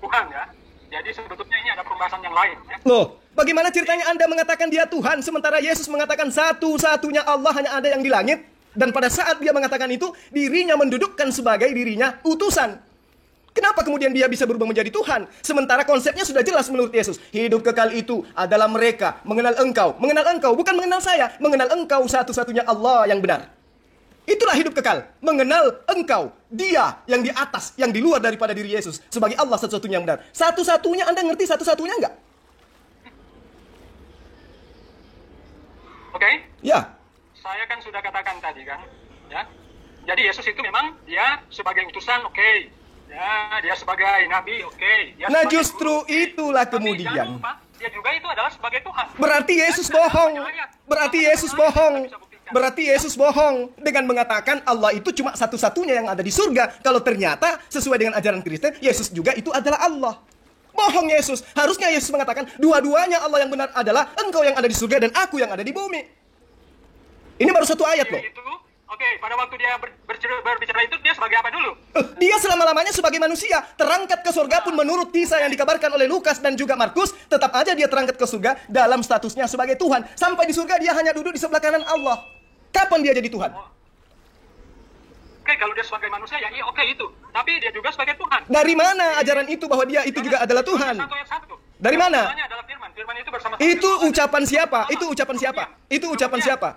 Tuhan ya. Jadi sebetulnya ini ada pembahasan yang lain ya. Loh, bagaimana ceritanya Anda mengatakan dia Tuhan, sementara Yesus mengatakan satu-satunya Allah hanya ada yang di langit? Dan pada saat dia mengatakan itu, dirinya mendudukkan sebagai dirinya utusan. Kenapa kemudian dia bisa berubah menjadi Tuhan? Sementara konsepnya sudah jelas menurut Yesus. Hidup kekal itu adalah mereka mengenal engkau. Mengenal engkau, bukan mengenal saya. Mengenal engkau satu-satunya Allah yang benar. Itulah hidup kekal. Mengenal engkau. Dia yang di atas, yang di luar daripada diri Yesus. Sebagai Allah satu-satunya yang benar. Satu-satunya, Anda ngerti satu-satunya enggak? Oke? Ya. Saya kan sudah katakan tadi kan. Ya. Jadi Yesus itu memang dia sebagai utusan, oke. Ya, dia sebagai nabi, oke. Nah justru itulah Tapi kemudian. jangan lupa, dia juga itu adalah sebagai Tuhan. Berarti Yesus bohong. Berarti Yesus bohong. Berarti Yesus bohong dengan mengatakan Allah itu cuma satu-satunya yang ada di surga. Kalau ternyata sesuai dengan ajaran Kristen, Yesus juga itu adalah Allah. Bohong Yesus. Harusnya Yesus mengatakan dua-duanya Allah yang benar adalah engkau yang ada di surga dan aku yang ada di bumi. Ini baru satu ayat loh. Oke, pada waktu dia berbicara itu dia sebagai apa dulu? Dia selama-lamanya sebagai manusia. Terangkat ke surga pun menurut kisah yang dikabarkan oleh Lukas dan juga Markus, tetap aja dia terangkat ke surga dalam statusnya sebagai Tuhan. Sampai di surga dia hanya duduk di sebelah kanan Allah. Kapan dia jadi Tuhan? Oke, kalau dia sebagai manusia ya iya oke itu. Tapi dia juga sebagai Tuhan. Dari mana ajaran itu bahwa dia itu juga adalah Tuhan? Dari mana? Firman itu bersama Itu ucapan siapa? Itu ucapan siapa? Itu ucapan siapa?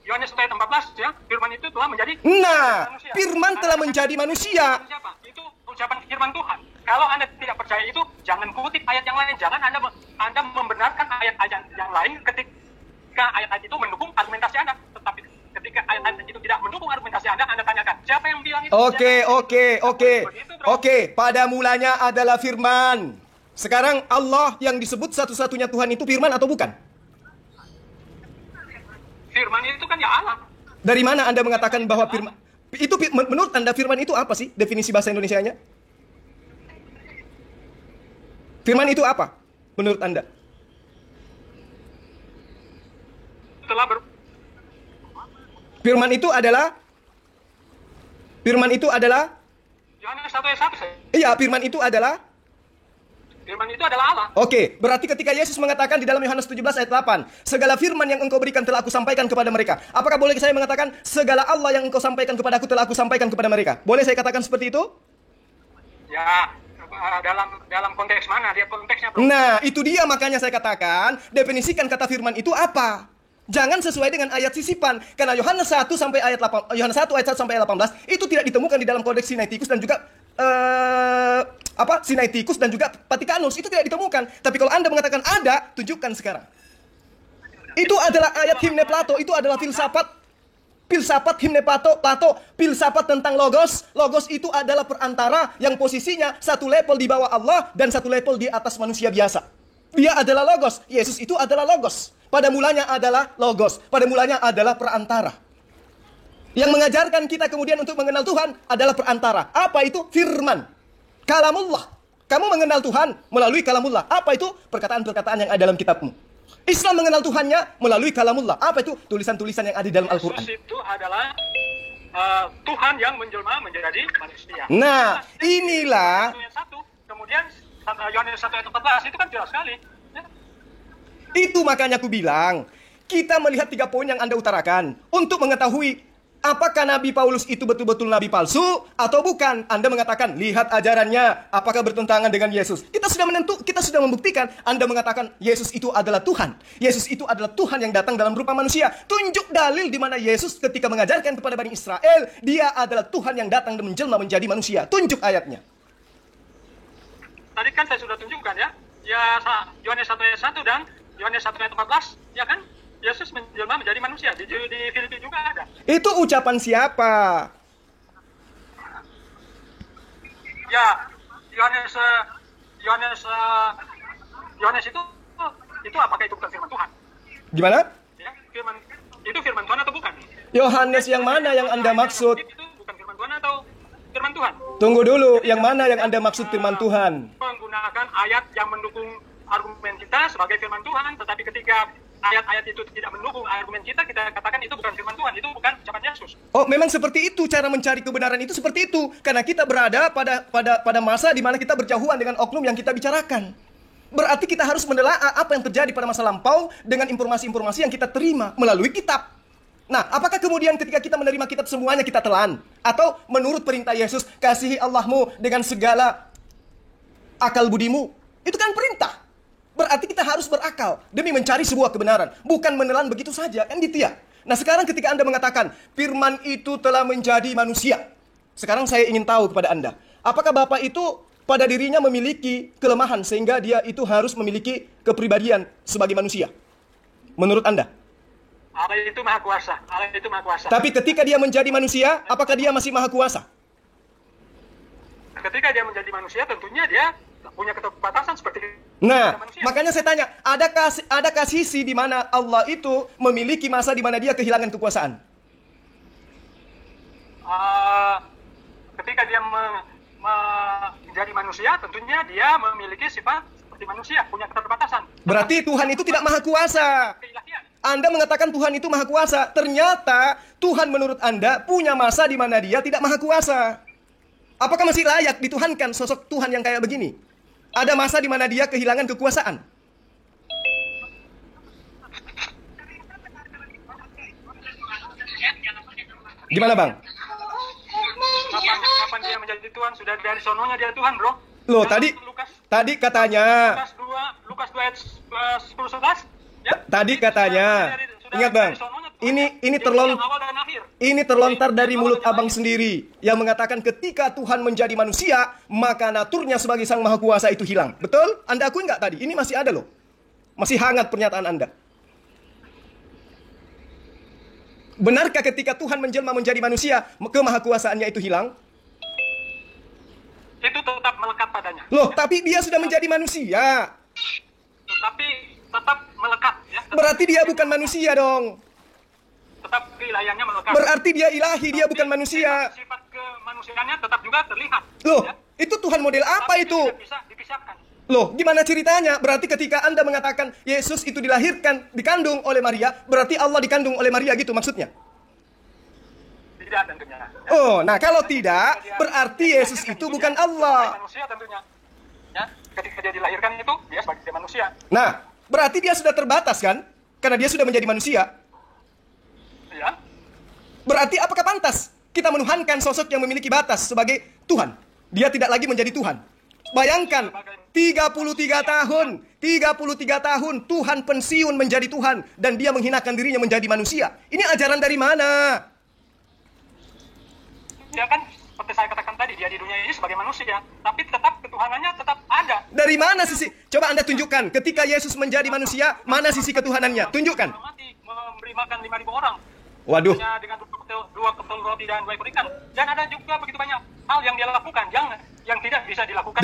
Yohanes ayat 14 ya, firman itu telah menjadi Nah, manusia. firman telah menjadi manusia. Siapa? Itu ucapan firman Tuhan. Kalau Anda tidak percaya itu, jangan kutip ayat yang lain. Jangan Anda membenarkan ayat-ayat yang lain ketika ayat-ayat itu mendukung argumentasi Anda. Tetapi ketika ayat-ayat itu tidak mendukung argumentasi Anda tanyakan, siapa yang bilang itu? Oke. Pada mulanya adalah firman. Sekarang Allah yang disebut satu-satunya Tuhan itu firman atau bukan? Firman itu kan ya Allah. Dari mana Anda mengatakan bahwa firman itu menurut Anda firman itu apa sih definisi bahasa Indonesianya? Firman itu apa menurut Anda? Firman itu adalah Yohanes 1 ayat 1. Iya, firman itu adalah Allah. Oke, berarti ketika Yesus mengatakan di dalam Yohanes 17 ayat 8, segala firman yang engkau berikan telah aku sampaikan kepada mereka. Apakah boleh saya mengatakan segala Allah yang engkau sampaikan kepada aku telah aku sampaikan kepada mereka? Boleh saya katakan seperti itu? Ya, dalam konteks mana? Dia konteksnya bro. Nah, itu dia makanya saya katakan, definisikan kata firman itu apa? Jangan sesuai dengan ayat sisipan, karena Yohanes 1 sampai ayat 8, Yohanes 1 ayat 1 sampai ayat 18 itu tidak ditemukan di dalam kodeks Sinaiticus dan juga Sinaiticus dan juga Vatikanus itu tidak ditemukan. Tapi kalau Anda mengatakan ada, tunjukkan sekarang. Itu adalah ayat himne Plato, itu adalah filsafat himne Plato, filsafat tentang logos. Logos itu adalah perantara yang posisinya satu level di bawah Allah dan satu level di atas manusia biasa. Dia adalah logos. Yesus itu adalah logos. Pada mulanya adalah logos. Pada mulanya adalah perantara. Yang mengajarkan kita kemudian untuk mengenal Tuhan adalah perantara. Apa itu? Firman. Kalamullah. Kamu mengenal Tuhan melalui kalamullah. Apa itu? Perkataan-perkataan yang ada dalam kitabmu. Islam mengenal Tuhannya melalui kalamullah. Apa itu? Tulisan-tulisan yang ada di dalam Al-Quran. Yesus itu adalah Tuhan yang menjelma menjadi manusia. Nah, inilah. Kemudian Yohanes 1 ayat 14 itu kan jelas sekali. Ya. Itu makanya aku bilang, kita melihat 3 poin yang Anda utarakan untuk mengetahui apakah Nabi Paulus itu betul-betul nabi palsu atau bukan. Anda mengatakan, lihat ajarannya, apakah bertentangan dengan Yesus. Kita sudah membuktikan. Anda mengatakan Yesus itu adalah Tuhan. Yesus itu adalah Tuhan yang datang dalam rupa manusia. Tunjuk dalil di mana Yesus ketika mengajarkan kepada Bani Israel, dia adalah Tuhan yang datang dan menjelma menjadi manusia. Tunjuk ayatnya. Tadi kan saya sudah tunjukkan ya. Ya Yohanes 1 ayat 1 dan Yohanes 1 ayat 14, ya kan? Yesus menjelma menjadi manusia. Di Filipi juga ada. Itu ucapan siapa? Ya, Yohanes itu apakah itu bukan firman Tuhan? Gimana? Ya, firman Tuhan atau bukan? Yohanes yang mana yang Anda maksud? Itu bukan firman Tuhan atau firman Tuhan? Tunggu dulu, yang mana yang Anda maksud firman Tuhan? Menggunakan ayat yang mendukung argumen kita sebagai firman Tuhan, tetapi ketika ayat-ayat itu tidak mendukung argumen kita katakan itu bukan firman Tuhan, itu bukan ucapan Yesus. Oh, memang seperti itu cara mencari kebenaran itu seperti itu. Karena kita berada pada masa di mana kita berjauhan dengan oknum yang kita bicarakan. Berarti kita harus menelaah apa yang terjadi pada masa lampau dengan informasi-informasi yang kita terima melalui kitab. Nah, apakah kemudian ketika kita menerima kitab semuanya kita telan? Atau menurut perintah Yesus, kasihi Allahmu dengan segala akal budimu? Itu kan perintah. Berarti kita harus berakal demi mencari sebuah kebenaran. Bukan menelan begitu saja, kan gitu ya? Nah, sekarang ketika Anda mengatakan, firman itu telah menjadi manusia. Sekarang saya ingin tahu kepada Anda, apakah Bapak itu pada dirinya memiliki kelemahan sehingga dia itu harus memiliki kepribadian sebagai manusia? Menurut Anda? Allah itu maha kuasa. Allah itu maha kuasa. Tapi ketika dia menjadi manusia, apakah dia masih maha kuasa? Ketika dia menjadi manusia, tentunya dia punya keterbatasan seperti Nah, manusia. makanya saya tanya, adakah sisi di mana Allah itu memiliki masa di mana dia kehilangan kekuasaan? Ketika dia menjadi manusia, tentunya dia memiliki sifat seperti manusia, punya keterbatasan. Berarti Tuhan itu tidak maha kuasa. Keilahian. Anda mengatakan Tuhan itu maha kuasa. Ternyata Tuhan menurut Anda punya masa di mana dia tidak maha kuasa. Apakah masih layak dituhankan sosok Tuhan yang kayak begini? Ada masa di mana dia kehilangan kekuasaan. Gimana, Bang? Kapan dia menjadi Tuhan? Sudah dari sononya dia Tuhan, bro. Loh, Dalam tadi katanya. Lukas 2 ayat 10-11. Ya? Tadi katanya. Ingat, Bang. Ini terlontar dari mulut Abang sendiri yang mengatakan ketika Tuhan menjadi manusia, maka naturnya sebagai Sang Maha Kuasa itu hilang. Betul? Anda akui nggak tadi? Ini masih ada loh. Masih hangat pernyataan Anda. Benarkah ketika Tuhan menjelma menjadi manusia, kemahakuasaannya itu hilang? Itu tetap melekat padanya. Loh, tapi dia sudah menjadi manusia. Tetapi tetap melekat. Ya, Berarti dia bukan manusia dong. Tetap keilahiannya melekat. Berarti dia ilahi, dia bukan manusia. Sifat kemanusiaannya tetap juga terlihat. Loh, ya? itu Tuhan model apa Tapi itu? tidak bisa dipisahkan. Loh, gimana ceritanya? Berarti ketika Anda mengatakan Yesus itu dilahirkan, dikandung oleh Maria, berarti Allah dikandung oleh Maria gitu maksudnya? Tidak tentunya. Ya. Oh, nah kalau tidak, berarti Yesus itu bukan Allah. Manusia tentunya. Ya, ketika dia dilahirkan itu dia sebagai manusia. Nah, berarti dia sudah terbatas kan? Karena dia sudah menjadi manusia. Ya. Berarti apakah pantas kita menuhankan sosok yang memiliki batas sebagai Tuhan? Dia tidak lagi menjadi Tuhan. Bayangkan, 33 tahun Tuhan pensiun menjadi Tuhan dan dia menghinakan dirinya menjadi manusia. Ini ajaran dari mana? Ya kan, seperti saya katakan tadi, dia di dunia ini sebagai manusia, tapi tetap ketuhanannya tetap ada. Dari mana sisi? Coba Anda tunjukkan, ketika Yesus menjadi manusia, mana sisi ketuhanannya? Tunjukkan. Memberi makan 5.000 orang. Waduh. Dengan 2 kepel roti dan 2 ekor ikan. Dan ada juga begitu banyak hal yang dia lakukan, yang tidak bisa dilakukan.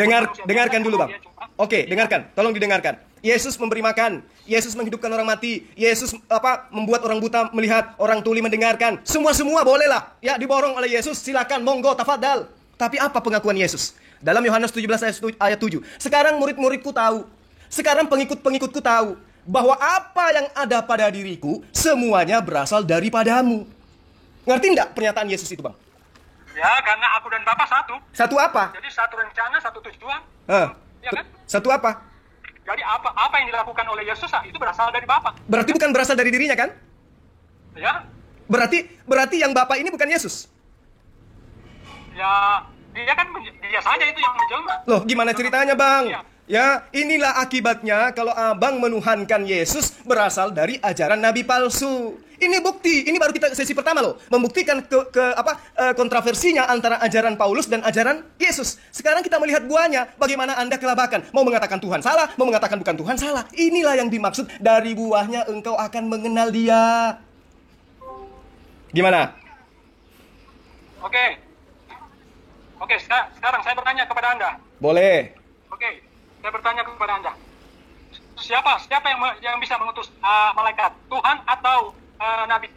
Dengarkan dulu, Bang. Oke, dengarkan. Tolong didengarkan. Yesus memberi makan, Yesus menghidupkan orang mati, Yesus membuat orang buta melihat, orang tuli mendengarkan. Semua bolehlah. Ya, diborong oleh Yesus, silakan, monggo, tafadhal. Tapi apa pengakuan Yesus? Dalam Yohanes 17 ayat 7. Sekarang murid-muridku tahu. Sekarang pengikut-pengikutku tahu bahwa apa yang ada pada diriku semuanya berasal daripadamu. Ngerti enggak pernyataan Yesus itu, Bang? Ya, karena aku dan Bapa satu. Satu apa? Jadi satu rencana, satu tujuan. Ya kan? Satu apa? Jadi apa yang dilakukan oleh Yesus itu berasal dari Bapa. Berarti bukan berasal dari dirinya kan? Ya. Berarti yang Bapa ini bukan Yesus. Ya, dia kan dia saja itu yang menjelma. Loh, gimana ceritanya, Bang? Iya. Ya, inilah akibatnya kalau Abang menuhankan Yesus berasal dari ajaran nabi palsu. Ini bukti, ini baru kita sesi pertama loh, membuktikan kontroversinya antara ajaran Paulus dan ajaran Yesus. Sekarang kita melihat buahnya, bagaimana Anda kelabakan, mau mengatakan Tuhan salah, mau mengatakan bukan Tuhan salah. Inilah yang dimaksud dari buahnya engkau akan mengenal Dia. Gimana? Oke, sekarang saya bertanya kepada Anda. Boleh. Oke, saya bertanya kepada Anda. Siapa yang bisa mengutus malaikat? Tuhan atau nabi.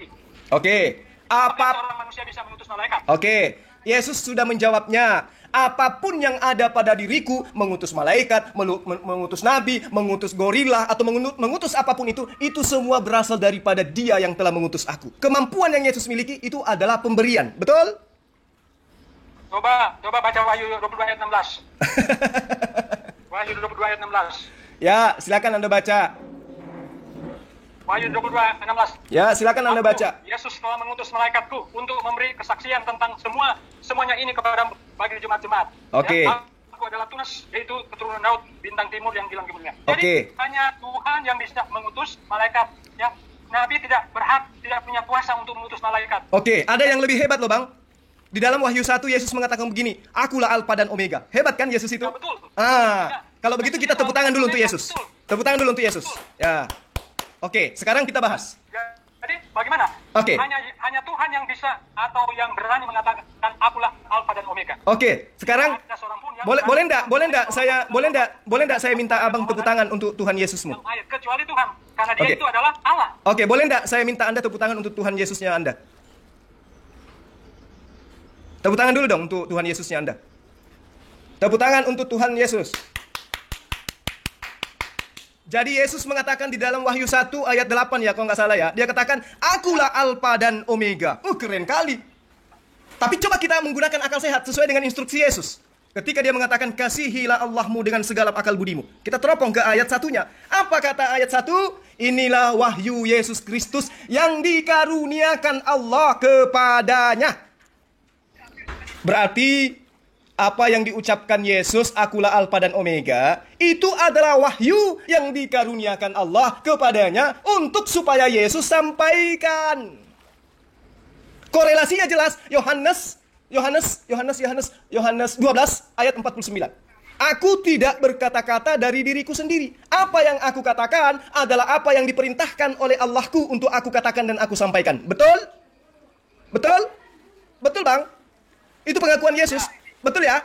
Oke. Apakah seorang manusia bisa mengutus malaikat? Oke. Yesus sudah menjawabnya. Apapun yang ada pada diriku, mengutus malaikat, mengutus nabi, mengutus gorila, atau mengutus apapun itu semua berasal daripada Dia yang telah mengutus aku. Kemampuan yang Yesus miliki itu adalah pemberian. Betul? Coba baca Wahyu 22 ayat 16. Wahyu 22 ayat 16. Ya, silakan Anda baca. Wahyu 22 ayat 16. Ya, silakan Anda baca. Yesus telah mengutus malaikatku untuk memberi kesaksian tentang semuanya ini kepada bagi jemaat-jemaat. Oke. Ya, aku adalah Tunas, yaitu keturunan Daud, bintang timur yang gilang gemilang. Oke. Jadi hanya Tuhan yang bisa mengutus malaikat. Ya, Nabi tidak berhak, tidak punya kuasa untuk mengutus malaikat. Oke, ada yang lebih hebat loh Bang. Di dalam Wahyu 1 Yesus mengatakan begini, akulah Alfa dan Omega. Hebat kan Yesus itu? Ya, betul. Ah, kalau begitu kita tepuk tangan dulu untuk Yesus. Betul. Tepuk tangan dulu untuk Yesus. Ya. Oke, sekarang kita bahas. Jadi bagaimana? Oke. Hanya Tuhan yang bisa atau yang berani mengatakan akulah Alfa dan Omega. Oke, sekarang Ada seorang pun yang boleh enggak saya minta Abang tepuk tangan untuk Tuhan Yesusmu? ayat kecuali Tuhan, karena Dia Oke. itu adalah Allah. Oke, boleh enggak saya minta Anda tepuk tangan untuk Tuhan Yesusnya Anda? Tepuk tangan dulu dong untuk Tuhan Yesusnya Anda. Tepuk tangan untuk Tuhan Yesus. Jadi Yesus mengatakan di dalam Wahyu 1 ayat 8 ya, kalau nggak salah ya. Dia katakan, akulah Alfa dan Omega. Keren kali. Tapi coba kita menggunakan akal sehat sesuai dengan instruksi Yesus. Ketika dia mengatakan, kasihilah Allahmu dengan segala akal budimu. Kita teropong ke ayat 1-nya. Apa kata ayat 1? Inilah wahyu Yesus Kristus yang dikaruniakan Allah kepadanya. Berarti apa yang diucapkan Yesus, akulah Alfa dan Omega, itu adalah wahyu yang dikaruniakan Allah kepadanya untuk supaya Yesus sampaikan. Korelasinya jelas. Yohanes 12 ayat 49. Aku tidak berkata-kata dari diriku sendiri. Apa yang aku katakan adalah apa yang diperintahkan oleh Allahku untuk aku katakan dan aku sampaikan. Betul? Betul? Betul Bang? Itu pengakuan Yesus. Betul ya?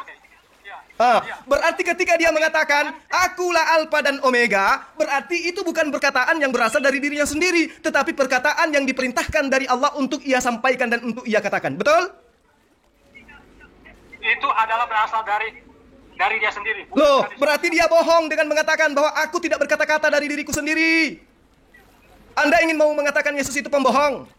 Berarti ketika dia mengatakan, akulah Alfa dan Omega, berarti itu bukan perkataan yang berasal dari dirinya sendiri, tetapi perkataan yang diperintahkan dari Allah untuk ia sampaikan dan untuk ia katakan. Betul? Itu adalah berasal dari dia sendiri. Loh, berarti dia bohong dengan mengatakan bahwa aku tidak berkata-kata dari diriku sendiri. Anda ingin mau mengatakan Yesus itu pembohong?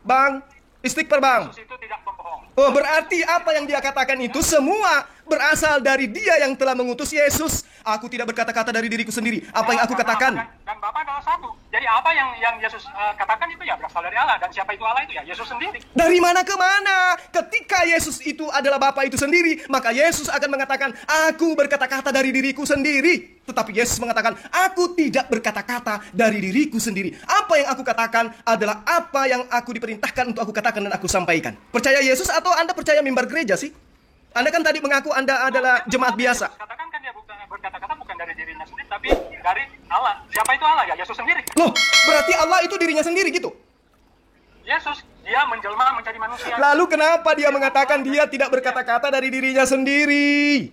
Bang? Istighfar Bang. Yesus itu tidak pembohong. Oh, berarti apa yang dia katakan itu semua berasal dari Dia yang telah mengutus Yesus. Aku tidak berkata-kata dari diriku sendiri. Apa yang aku katakan? Dan Bapa adalah satu. Jadi apa yang Yesus katakan itu ya berasal dari Allah. Dan siapa itu Allah itu ya Yesus sendiri. Dari mana ke mana? Ketika Yesus itu adalah Bapa itu sendiri, maka Yesus akan mengatakan, aku berkata-kata dari diriku sendiri. Tetapi Yesus mengatakan, aku tidak berkata-kata dari diriku sendiri. Apa yang aku katakan adalah apa yang aku diperintahkan untuk aku katakan dan aku sampaikan. Percaya Yesus atau Anda percaya mimbar gereja sih? Anda kan tadi mengaku Anda adalah jemaat biasa. Katakan kan dia berkata-kata bukan dari dirinya sendiri, tapi dari Allah. Siapa itu Allah? Ya Yesus sendiri. Loh, berarti Allah itu dirinya sendiri gitu? Yesus, dia menjelma menjadi manusia. Lalu kenapa dia mengatakan dia tidak berkata-kata dari dirinya sendiri?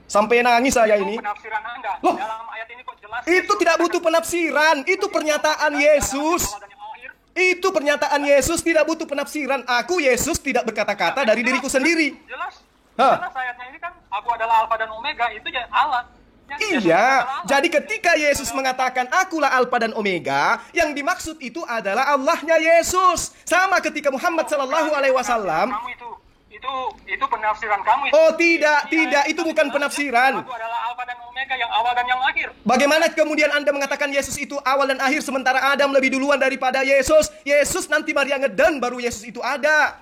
Sampai nangis saya ini. Itu penafsiran Anda. Loh, dalam ayat ini kok jelas. itu tidak butuh penafsiran. Itu pernyataan Yesus. Itu pernyataan Yesus, tidak butuh penafsiran. Aku, Yesus, tidak berkata-kata dari diriku sendiri. Jelas. Hah? Jelas ayatnya ini kan, aku adalah Alfa dan Omega, itu ya Allah. Ya, Yesus Iya, adalah Allah. jadi ketika Yesus mengatakan akulah Alfa dan Omega, yang dimaksud itu adalah Allahnya Yesus. Sama ketika Muhammad Sallallahu Alaihi Wasallam. Kamu itu penafsiran kamu. Oh tidak, itu bukan penafsiran. Aku adalah Alfa dan Omega, yang awal dan yang akhir. Bagaimana kemudian Anda mengatakan Yesus itu awal dan akhir sementara Adam lebih duluan daripada Yesus? Yesus nanti Maria ngeden baru Yesus itu ada.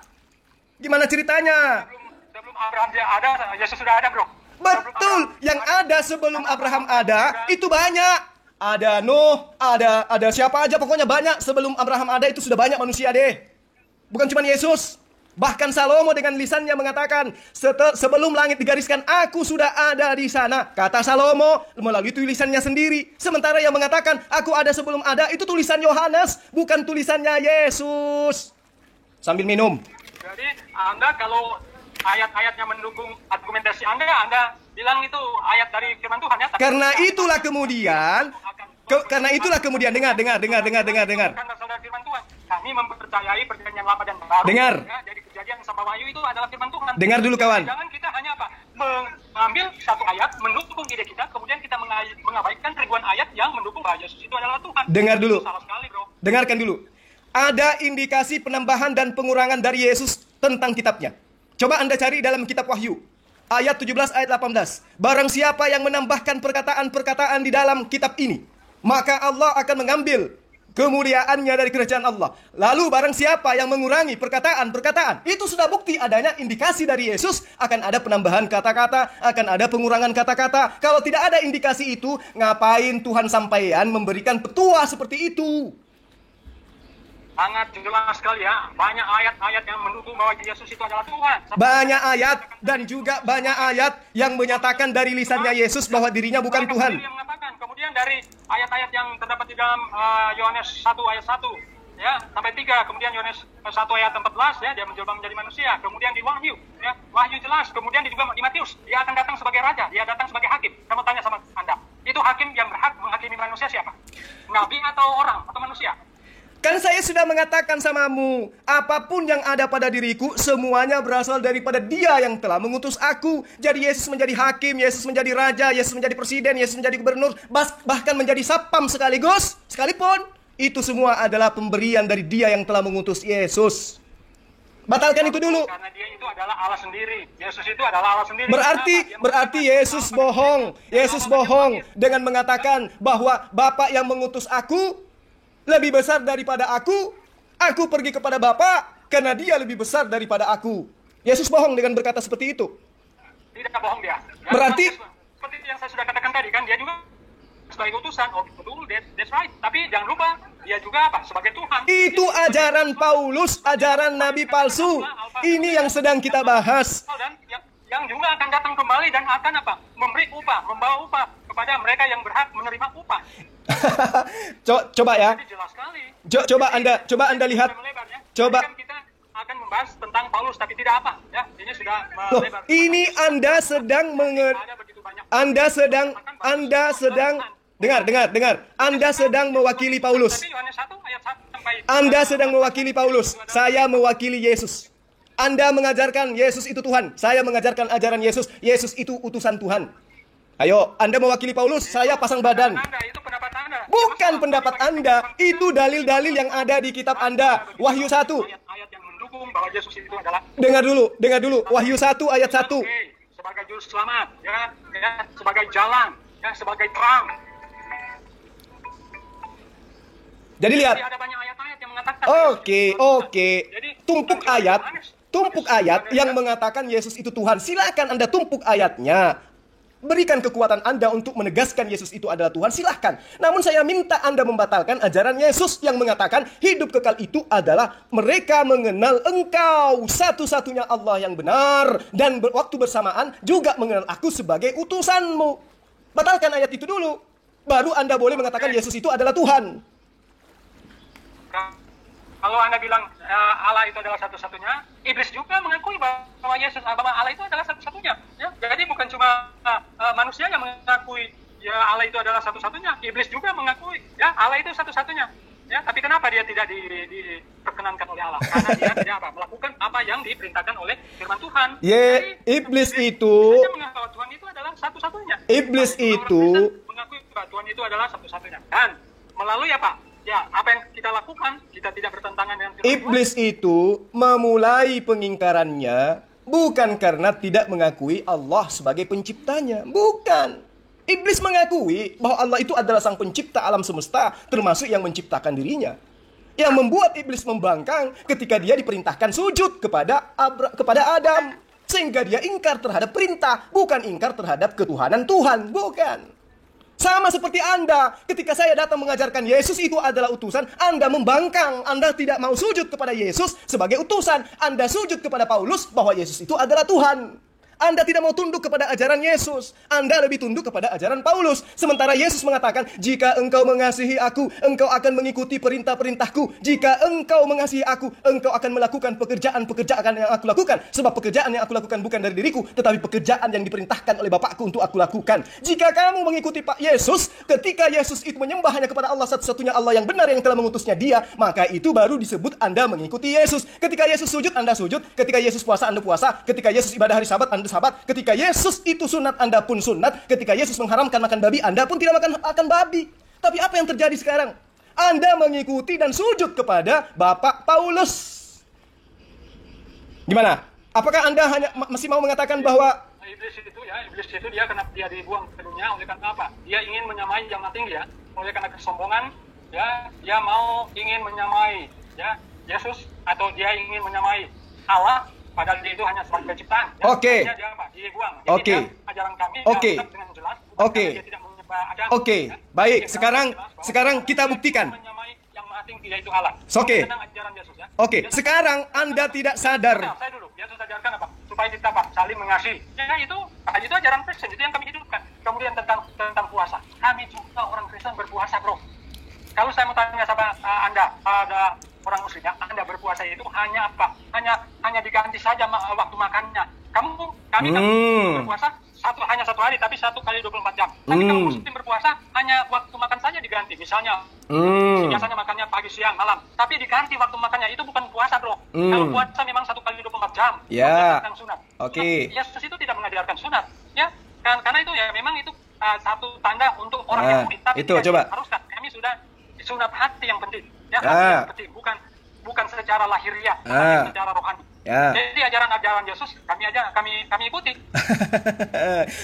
Gimana ceritanya? Sebelum Abraham dia ada, Yesus sudah ada, bro. Betul, yang ada sebelum Abraham ada itu banyak. Ada Nuh, ada siapa aja pokoknya banyak sebelum Abraham ada itu sudah banyak manusia deh. Bukan cuma Yesus. Bahkan Salomo dengan lisannya mengatakan, sebelum langit digariskan, aku sudah ada di sana. Kata Salomo melalui tulisannya sendiri. Sementara yang mengatakan, aku ada sebelum ada, itu tulisan Yohanes, bukan tulisannya Yesus. Sambil minum. Jadi Anda kalau ayat-ayatnya mendukung argumentasi Anda bilang itu ayat dari firman Tuhan ya. Karena itulah kemudian, Karena itulah kemudian dengar. Bukan berasal dari firman Tuhan. Kami mempercayai perjanjian lama dan baru. Dengar. Ya, dari kejadian sampai Wahyu itu adalah firman Tuhan. Dengar dulu, kawan. Jangan kita hanya apa? Mengambil satu ayat, mendukung ide kita, kemudian kita mengabaikan ribuan ayat yang mendukung bahwa Yesus itu adalah Tuhan. Dengar dulu. Itu salah sekali, bro. Dengarkan dulu. Ada indikasi penambahan dan pengurangan dari Yesus tentang kitabnya. Coba Anda cari dalam kitab Wahyu. Ayat 17, ayat 18. Barang siapa yang menambahkan perkataan-perkataan di dalam kitab ini, maka Allah akan mengambil kemuliaannya dari kerajaan Allah. Lalu barang siapa yang mengurangi perkataan-perkataan, itu sudah bukti adanya indikasi dari Yesus akan ada penambahan kata-kata, akan ada pengurangan kata-kata. Kalau tidak ada indikasi itu, ngapain Tuhan sampaian memberikan petua seperti itu? Sangat jelas sekali ya. Banyak ayat-ayat yang mendukung bahwa Yesus itu adalah Tuhan. Banyak ayat dan juga banyak ayat yang menyatakan dari lisannya Yesus bahwa dirinya bukan Mereka Tuhan. sendiri yang mengatakan. Kemudian dari ayat-ayat yang terdapat di dalam Yohanes 1 ayat 1 ya sampai 3, kemudian Yohanes 1 ayat 14 ya, dia menjelma menjadi manusia. Kemudian di Wahyu ya, Wahyu jelas. Kemudian juga di Matius, dia akan datang sebagai raja, dia datang sebagai hakim. Saya mau tanya sama Anda, itu hakim yang berhak menghakimi manusia siapa? Nabi atau orang atau manusia? Kan saya sudah mengatakan samamu, apapun yang ada pada diriku, semuanya berasal daripada Dia yang telah mengutus aku. Jadi Yesus menjadi hakim, Yesus menjadi raja, Yesus menjadi presiden, Yesus menjadi gubernur, bahkan menjadi satpam sekalipun. Itu semua adalah pemberian dari Dia yang telah mengutus Yesus. Batalkan itu dulu. Karena dia itu adalah Allah sendiri. Yesus itu adalah Allah sendiri. Berarti Yesus bohong. Yesus bohong dengan mengatakan bahwa Bapa yang mengutus aku lebih besar daripada aku pergi kepada Bapa karena dia lebih besar daripada aku. Yesus bohong dengan berkata seperti itu. Tidak bohong dia. Berarti seperti yang saya sudah katakan tadi kan, dia juga sebagai utusan. Oh betul, that's right. Tapi jangan lupa dia juga apa? Sebagai Tuhan. Itu ajaran Paulus, ajaran nabi palsu. Ini yang sedang kita bahas. Dan yang juga akan datang kembali dan akan apa? Memberi upah, membawa upah kepada mereka yang berhak menerima upah. Coba ya. Jadi jelas sekali. Coba Anda lihat. Coba. Kan kita akan membahas tentang Paulus, tapi tidak apa, ya. Ini sudah melebar. Ini Anda sedang dengar. Anda sedang mewakili Paulus. Anda sedang mewakili Paulus. Saya mewakili Yesus. Anda mengajarkan Yesus itu Tuhan. Saya mengajarkan ajaran Yesus. Yesus itu utusan Tuhan. Ayo, Anda mewakili Paulus, saya pasang badan. Bukan pendapat Anda, itu dalil-dalil yang ada di kitab Anda. Wahyu 1. Ayat yang mendukung bahwa Yesus itu adalah. Dengar dulu. Wahyu 1 ayat 1. Sebagai juru selamat, ya, sebagai jalan, ya, sebagai terang. Jadi lihat. Jadi ada banyak ayat-ayat yang mengatakan. Oke. Tumpuk ayat yang mengatakan Yesus itu Tuhan. Silakan Anda tumpuk ayatnya. Berikan kekuatan Anda untuk menegaskan Yesus itu adalah Tuhan, silahkan. Namun saya minta Anda membatalkan ajaran Yesus yang mengatakan hidup kekal itu adalah mereka mengenal Engkau, satu-satunya Allah yang benar, dan waktu bersamaan juga mengenal aku sebagai utusanmu. Batalkan ayat itu dulu, baru Anda boleh mengatakan Yesus itu adalah Tuhan. Kalau Anda bilang Allah itu adalah satu-satunya, iblis juga mengakui bahwa Yesus, bahwa Allah itu adalah satu-satunya. Ya? Jadi bukan cuma manusia yang mengakui ya Allah itu adalah satu-satunya, iblis juga mengakui ya Allah itu satu-satunya. Ya, tapi kenapa dia tidak diperkenankan oleh Allah? Karena dia tidak melakukan apa yang diperintahkan oleh firman Tuhan. Jadi, iblis itu mengakui Tuhan itu adalah satu-satunya. Iblis itu mengakui bahwa Tuhan itu adalah satu-satunya. Dan melalui apa? Ya, apa yang kita lakukan, kita tidak bertentangan dengan firman Iblis Tuhan. itu memulai pengingkarannya bukan karena tidak mengakui Allah sebagai penciptanya. Bukan. Iblis mengakui bahwa Allah itu adalah sang pencipta alam semesta, termasuk yang menciptakan dirinya. Yang membuat iblis membangkang ketika dia diperintahkan sujud kepada Adam. Sehingga dia ingkar terhadap perintah, bukan ingkar terhadap ketuhanan Tuhan. Bukan. Sama seperti Anda, ketika saya datang mengajarkan Yesus itu adalah utusan, Anda membangkang, Anda tidak mau sujud kepada Yesus sebagai utusan, Anda sujud kepada Paulus bahwa Yesus itu adalah Tuhan. Anda tidak mau tunduk kepada ajaran Yesus. Anda lebih tunduk kepada ajaran Paulus. Sementara Yesus mengatakan, jika engkau mengasihi aku, engkau akan mengikuti perintah-perintahku. Jika engkau mengasihi aku, engkau akan melakukan pekerjaan-pekerjaan yang aku lakukan. Sebab pekerjaan yang aku lakukan bukan dari diriku, tetapi pekerjaan yang diperintahkan oleh Bapakku untuk aku lakukan. Jika kamu mengikuti Pak Yesus, ketika Yesus itu menyembah hanya kepada Allah satu-satunya Allah yang benar yang telah mengutusnya dia, maka itu baru disebut Anda mengikuti Yesus. Ketika Yesus sujud, Anda sujud. Ketika Yesus puasa, Anda puasa. Ketika Yesus ibadah hari Sabat, Anda Sabat. Ketika Yesus itu sunat, Anda pun sunat. Ketika Yesus mengharamkan makan babi, Anda pun tidak makan babi. Tapi apa yang terjadi sekarang? Anda mengikuti dan sujud kepada Bapak Paulus. Gimana? Apakah Anda hanya masih mau mengatakan bahwa Iblis itu dia karena dia dibuang ke dunia oleh karena apa? Dia ingin menyamai yang tinggi ya. Oleh karena kesombongan, ya, dia ingin menyamai ya Yesus, atau dia ingin menyamai Allah, padahal dia itu hanya sebagai ciptaan. Ya. Oke. Dia apa? Dia buang. Oke. Ajaran kami Oke. dengan jelas. Oke. Dia tidak menyembah agama. Oke. Ya. Baik, Dia sekarang kita buktikan. menyamai yang maha tinggi yaitu Allah. Oke. Tentang ajaran Yesus ya. Oke, sekarang Anda tidak sadar. Nah, saya dulu, Yesus ajarkan apa? Supaya kita saling mengasihi. Ya itu ajaran Kristen, itu yang kami hidupkan. Kemudian tentang puasa. Kami juga orang Kristen berpuasa, bro. Kalau saya mau tanya sama Anda, ada orang Muslim ya, Anda berpuasa itu hanya apa? Hanya diganti saja waktu makannya. Kami kan berpuasa hanya satu hari, tapi 1 kali 24 jam. Tapi kalau Muslim berpuasa hanya waktu makan saja diganti. Misalnya biasanya makannya pagi, siang, malam. Tapi diganti waktu makannya, itu bukan puasa, bro. Kalau puasa memang 1 kali 24 jam. Ya. Tentang sunat. Oke. Yesus itu tidak mengajarkan sunat, ya. Karena itu ya memang itu satu tanda untuk orang Yahudi. Tapi itu coba. Haruskan kami sudah sunat hati yang penting. Ya, hati yang penting, bukan secara lahiriah, tapi secara rohani. Ya. Jadi ajaran Yesus kami ikuti.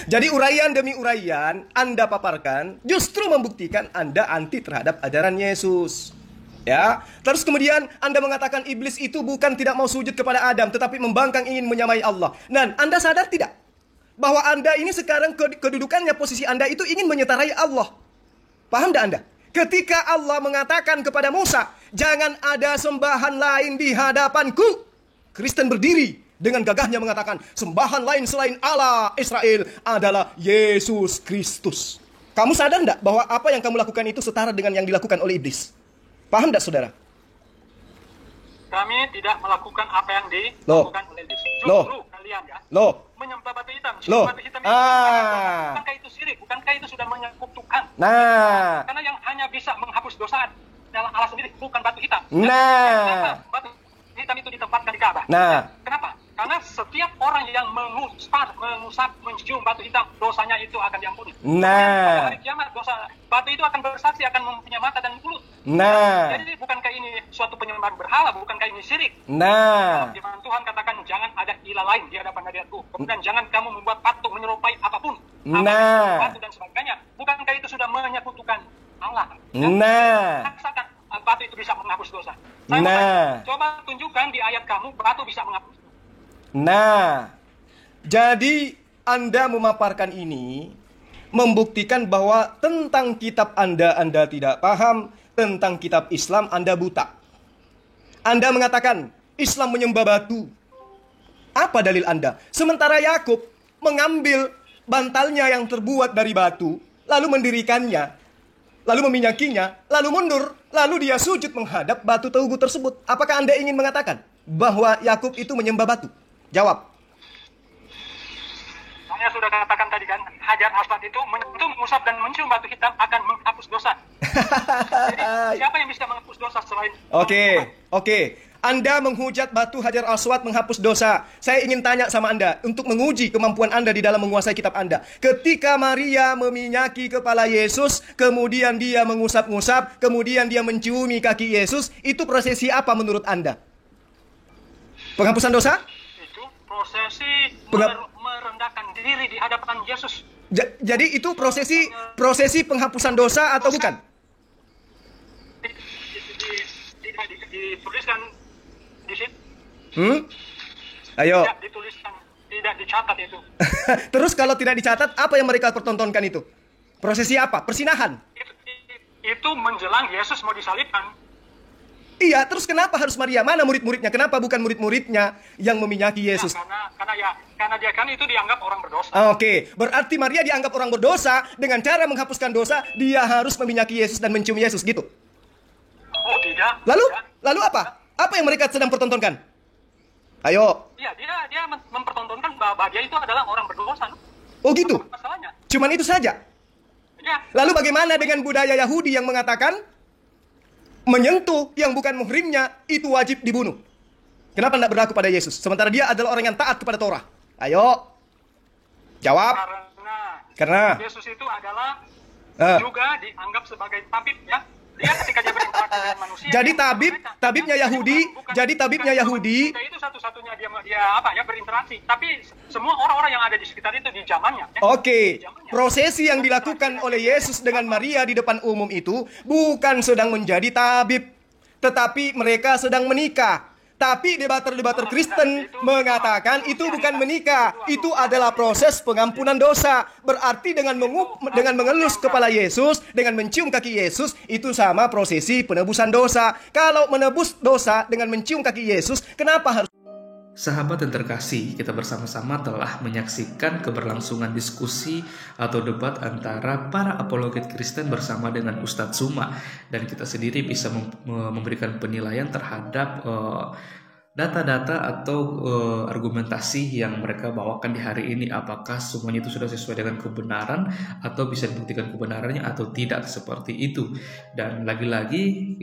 Jadi uraian demi uraian Anda paparkan justru membuktikan Anda anti terhadap ajaran Yesus. Ya. Terus kemudian Anda mengatakan iblis itu bukan tidak mau sujud kepada Adam, tetapi membangkang ingin menyamai Allah. Dan Anda sadar tidak bahwa Anda ini sekarang kedudukannya, posisi Anda itu ingin menyeterai Allah. Paham tidak Anda? Ketika Allah mengatakan kepada Musa, jangan ada sembahan lain di hadapanku, Kristen berdiri dengan gagahnya mengatakan, sembahan lain selain Allah Israel adalah Yesus Kristus. Kamu sadar tidak bahwa apa yang kamu lakukan itu setara dengan yang dilakukan oleh iblis? Paham tidak, saudara? Kami tidak melakukan apa yang dilakukan oleh iblis. Justru kalian ya menyembah batu hitam. Batu hitam itu bukankah itu syirik? Bukankah itu sudah menyekutukan? Nah. Karena yang hanya bisa menghapus dosa adalah Allah sendiri, bukan batu hitam. Nah. Batu hitam itu ditempatkan di Ka'bah. Nah. Kenapa? Karena setiap orang yang mengusap, mencium batu hitam, dosanya itu akan diampuni. Nah. Pada hari kiamat, batu itu akan bersaksi, akan mempunyai mata dan mulut. Nah. Jadi bukankah ini suatu penyembahan berhala? Bukankah ini syirik? Nah. Firman Tuhan katakan, jangan ada ilah lain di hadapan hadiratku. Kemudian jangan kamu membuat patung menyerupai apapun. Nah. Batu dan sebagainya. Bukankah itu sudah menyekutukan Allah? Nah. Rasakan batu itu bisa menghapus dosa. Coba tunjukkan di ayat kamu batu bisa menghapus. Nah, jadi Anda memaparkan ini membuktikan bahwa tentang kitab Anda tidak paham, tentang kitab Islam Anda buta. Anda mengatakan Islam menyembah batu. Apa dalil Anda? Sementara Yakub mengambil bantalnya yang terbuat dari batu, lalu mendirikannya, lalu meminyakinya, lalu mundur, lalu dia sujud menghadap batu tugu tersebut. Apakah Anda ingin mengatakan bahwa Yakub itu menyembah batu? Jawab. Saya sudah katakan tadi kan, Hajar Aswad itu menyentuh, mengusap dan mencium batu hitam akan menghapus dosa. Jadi siapa yang bisa menghapus dosa selain Oke. Anda menghujat batu Hajar Aswad menghapus dosa. Saya ingin tanya sama Anda untuk menguji kemampuan Anda di dalam menguasai kitab Anda. Ketika Maria meminyaki kepala Yesus, kemudian dia mengusap-ngusap, kemudian dia menciumi kaki Yesus, itu prosesi apa menurut Anda? Penghapusan dosa? Prosesi merendahkan diri di hadapan Yesus. Jadi itu prosesi penghapusan dosa atau bukan? Dituliskan di situ. Ayo. Tidak dituliskan, tidak dicatat itu. Terus kalau tidak dicatat, apa yang mereka pertontonkan itu? Prosesi apa? Persinahan? Itu menjelang Yesus mau disalibkan. Iya, terus kenapa harus Maria? Mana murid-muridnya? Kenapa bukan murid-muridnya yang meminyaki Yesus? Karena dia kan itu dianggap orang berdosa. Oke, berarti Maria dianggap orang berdosa. Dengan cara menghapuskan dosa, dia harus meminyaki Yesus dan mencium Yesus, gitu. Oh tidak. Lalu apa? Apa yang mereka sedang pertontonkan? Ayo. Iya, dia mempertontonkan bahwa dia itu adalah orang berdosa. Oh gitu? Apa masalahnya? Cuman itu saja? Ya. Lalu bagaimana dengan budaya Yahudi yang mengatakan menyentuh yang bukan muhrimnya itu wajib dibunuh? Kenapa tidak berlaku pada Yesus? Sementara dia adalah orang yang taat kepada Torah. Ayo. Jawab. Karena Yesus itu adalah juga dianggap sebagai tabib, ya. Dia ketika dia berinteraksi dengan manusia. Jadi tabibnya Yahudi. Itu satu-satunya dia berinteraksi. Tapi semua orang-orang yang ada di sekitar itu di zamannya. Oke, prosesi yang dilakukan oleh Yesus dengan Maria di depan umum itu bukan sedang menjadi tabib, tetapi mereka sedang menikah. Tapi debater-debater Kristen mengatakan itu bukan menikah, itu adalah proses pengampunan dosa. Berarti dengan mengelus kepala Yesus, dengan mencium kaki Yesus, itu sama prosesi penebusan dosa. Kalau menebus dosa dengan mencium kaki Yesus, kenapa harus... Sahabat yang terkasih, kita bersama-sama telah menyaksikan keberlangsungan diskusi atau debat antara para apologet Kristen bersama dengan Ustadz Tsuma, dan kita sendiri bisa memberikan penilaian terhadap data-data atau argumentasi yang mereka bawakan di hari ini. Apakah semuanya itu sudah sesuai dengan kebenaran atau bisa dibuktikan kebenarannya atau tidak, seperti itu. Dan lagi-lagi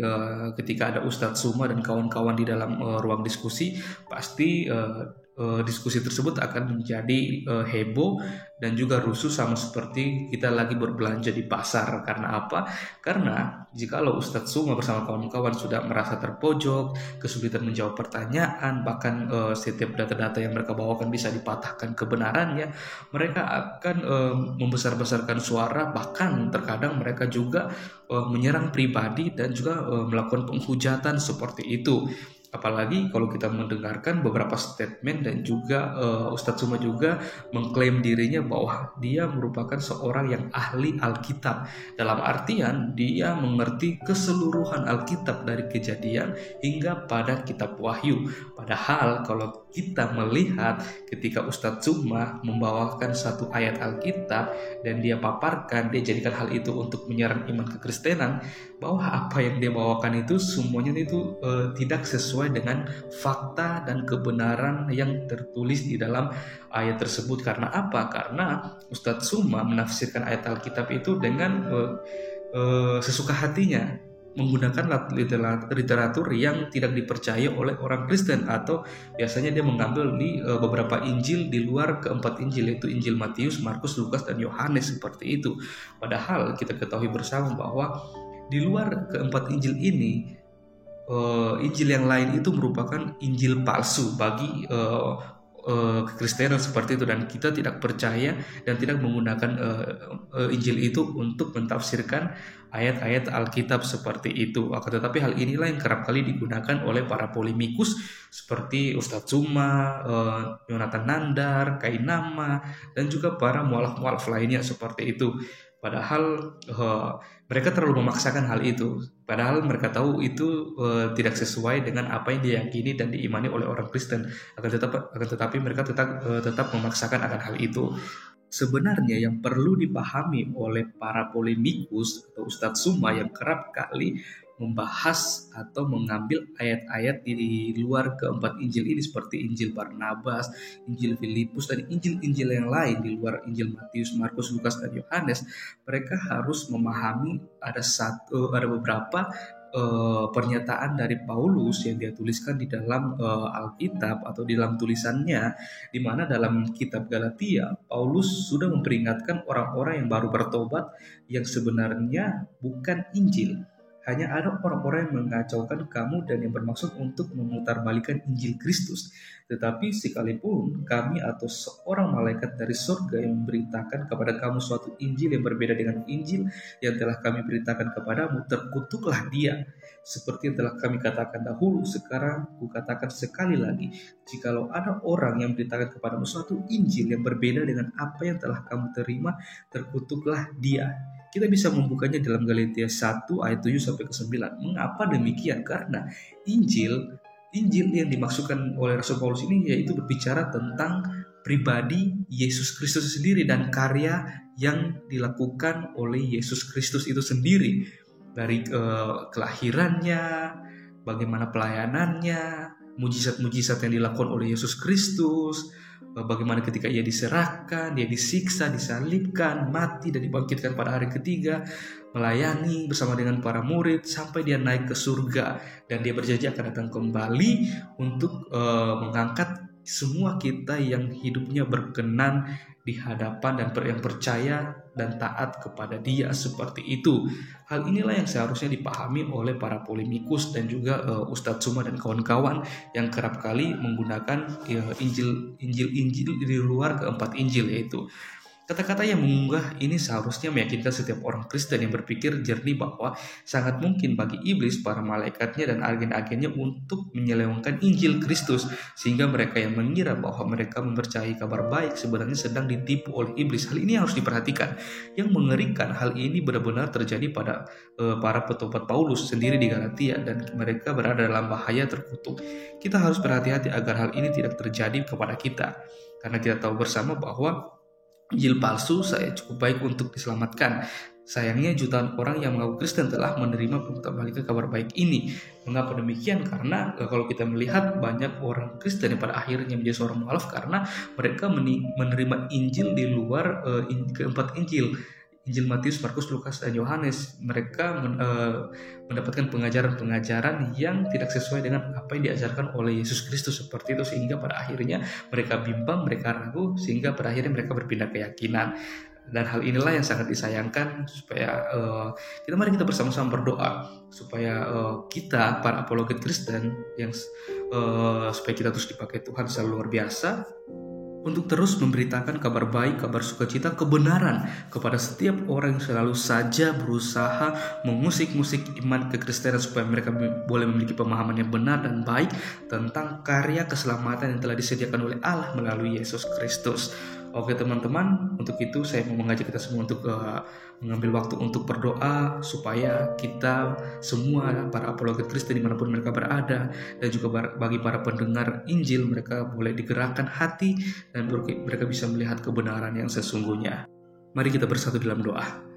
ketika ada Ustadz Tsuma dan kawan-kawan di dalam ruang diskusi, pasti diskusi tersebut akan menjadi heboh dan juga rusuh, sama seperti kita lagi berbelanja di pasar. Karena apa? Karena jikalau Ustadz Tsuma bersama kawan-kawan sudah merasa terpojok, kesulitan menjawab pertanyaan, bahkan setiap data-data yang mereka bawakan bisa dipatahkan kebenarannya, mereka akan membesar-besarkan suara, bahkan terkadang mereka juga menyerang pribadi dan juga melakukan penghujatan seperti itu. Apalagi kalau kita mendengarkan beberapa statement dan juga Ustadz Tsuma juga mengklaim dirinya bahwa dia merupakan seorang yang ahli Alkitab. Dalam artian dia mengerti keseluruhan Alkitab dari Kejadian hingga pada kitab Wahyu. Padahal kalau kita melihat ketika Ustadz Tsuma membawakan satu ayat Alkitab dan dia paparkan, dia jadikan hal itu untuk menyerang iman kekristenan, bahwa apa yang dia bawakan itu semuanya itu tidak sesuai dengan fakta dan kebenaran yang tertulis di dalam ayat tersebut. Karena apa? Karena Ustadz Tsuma menafsirkan ayat Alkitab itu dengan sesuka hatinya, menggunakan literatur yang tidak dipercaya oleh orang Kristen, atau biasanya dia mengambil di beberapa Injil di luar keempat Injil, yaitu Injil Matius, Markus, Lukas, dan Yohanes, seperti itu. Padahal kita ketahui bersama bahwa di luar keempat Injil ini, Injil yang lain itu merupakan Injil palsu bagi kekristenan, seperti itu, dan kita tidak percaya dan tidak menggunakan Injil itu untuk mentafsirkan ayat-ayat Alkitab seperti itu. Akan tetapi hal inilah yang kerap kali digunakan oleh para polemikus seperti Ustadz Tsuma, Yonatan Nandar, Kainama, dan juga para mualaf-mualaf lainnya seperti itu. Padahal mereka terlalu memaksakan hal itu. Padahal mereka tahu itu tidak sesuai dengan apa yang diyakini dan diimani oleh orang Kristen. Akan tetapi mereka tetap memaksakan akan hal itu. Sebenarnya yang perlu dipahami oleh para polemikus atau Ustadz Tsuma yang kerap kali membahas atau mengambil ayat-ayat di luar keempat Injil ini, seperti Injil Barnabas, Injil Filipus, dan Injil-Injil yang lain di luar Injil Matius, Markus, Lukas, dan Yohanes, mereka harus memahami ada beberapa pernyataan dari Paulus yang dia tuliskan di dalam Alkitab atau di dalam tulisannya, di mana dalam kitab Galatia Paulus sudah memperingatkan orang-orang yang baru bertobat yang sebenarnya bukan Injil. Hanya ada orang-orang yang mengacaukan kamu dan yang bermaksud untuk memutarbalikan Injil Kristus. Tetapi sekalipun kami atau seorang malaikat dari surga yang memberitakan kepada kamu suatu Injil yang berbeda dengan Injil yang telah kami beritakan kepadamu, terkutuklah dia. Seperti yang telah kami katakan dahulu, sekarang kukatakan sekali lagi, jikalau ada orang yang memberitakan kepadamu suatu Injil yang berbeda dengan apa yang telah kamu terima, terkutuklah dia. Kita bisa membukanya dalam Galatia 1 ayat 7 sampai ke 9. Mengapa demikian? Karena Injil yang dimaksudkan oleh Rasul Paulus ini yaitu berbicara tentang pribadi Yesus Kristus sendiri dan karya yang dilakukan oleh Yesus Kristus itu sendiri. Dari kelahirannya, bagaimana pelayanannya, mujizat-mujizat yang dilakukan oleh Yesus Kristus, bagaimana ketika ia diserahkan, dia disiksa, disalibkan, mati dan dibangkitkan pada hari ketiga, melayani bersama dengan para murid sampai dia naik ke surga, dan dia berjanji akan datang kembali untuk mengangkat semua kita yang hidupnya berkenan di hadapan dan yang percaya dan taat kepada Dia seperti itu. Hal inilah yang seharusnya dipahami oleh para polemikus dan juga Ustadz Suma dan kawan-kawan yang kerap kali menggunakan Injil di luar keempat Injil, yaitu kata-kata yang mengunggah ini seharusnya meyakinkan setiap orang Kristen yang berpikir jernih bahwa sangat mungkin bagi iblis, para malaikatnya, dan agen-agennya untuk menyelewengkan Injil Kristus, sehingga mereka yang mengira bahwa mereka mempercayai kabar baik sebenarnya sedang ditipu oleh iblis. Hal ini harus diperhatikan. Yang mengerikan, hal ini benar-benar terjadi pada para petobat Paulus sendiri di Galatia, dan mereka berada dalam bahaya terkutuk. Kita harus berhati-hati agar hal ini tidak terjadi kepada kita, karena kita tahu bersama bahwa Injil palsu saya cukup baik untuk diselamatkan. Sayangnya jutaan orang yang mengaku Kristen telah menerima pengembalian kabar baik ini. Mengapa demikian? Karena kalau kita melihat banyak orang Kristen yang pada akhirnya menjadi seorang mualaf karena mereka menerima Injil di luar keempat Injil. Injil Matius, Markus, Lukas, dan Yohanes. Mereka mendapatkan pengajaran-pengajaran yang tidak sesuai dengan apa yang diajarkan oleh Yesus Kristus seperti itu, sehingga pada akhirnya mereka bimbang, mereka ragu, sehingga pada akhirnya mereka berpindah keyakinan. Dan hal inilah yang sangat disayangkan, supaya mari kita bersama-sama berdoa supaya kita para apologet Kristen yang supaya kita terus dipakai Tuhan secara luar biasa untuk terus memberitakan kabar baik, kabar sukacita, kebenaran kepada setiap orang yang selalu saja berusaha mengusik-musik iman kekristenan, supaya mereka boleh memiliki pemahaman yang benar dan baik tentang karya keselamatan yang telah disediakan oleh Allah melalui Yesus Kristus. Oke teman-teman, untuk itu saya mau mengajak kita semua untuk mengambil waktu untuk berdoa supaya kita semua para apologet Kristen dimanapun mereka berada, dan juga bagi para pendengar Injil, mereka boleh digerakkan hati dan mereka bisa melihat kebenaran yang sesungguhnya. Mari kita bersatu dalam doa.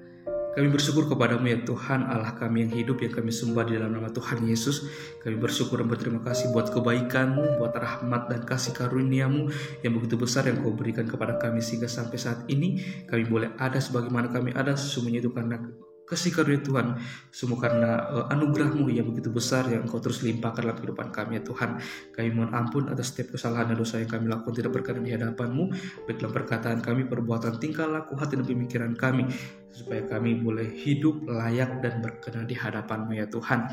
Kami bersyukur kepadamu ya Tuhan, Allah kami yang hidup, yang kami sembah di dalam nama Tuhan Yesus. Kami bersyukur dan berterima kasih buat kebaikan-Mu, buat rahmat dan kasih karunia-Mu yang begitu besar yang Kau berikan kepada kami, sehingga sampai saat ini kami boleh ada sebagaimana kami ada. Sesungguhnya itu karena kasih karunia Tuhan, semua karena anugerah-Mu yang begitu besar yang Kau terus limpahkan dalam kehidupan kami ya Tuhan. Kami mohon ampun atas setiap kesalahan dan dosa yang kami lakukan tidak berkenan di hadapan-Mu, baik dalam perkataan kami, perbuatan, tingkah laku, hati dan pemikiran kami, supaya kami boleh hidup layak dan berkenan di hadapan-Mu ya Tuhan.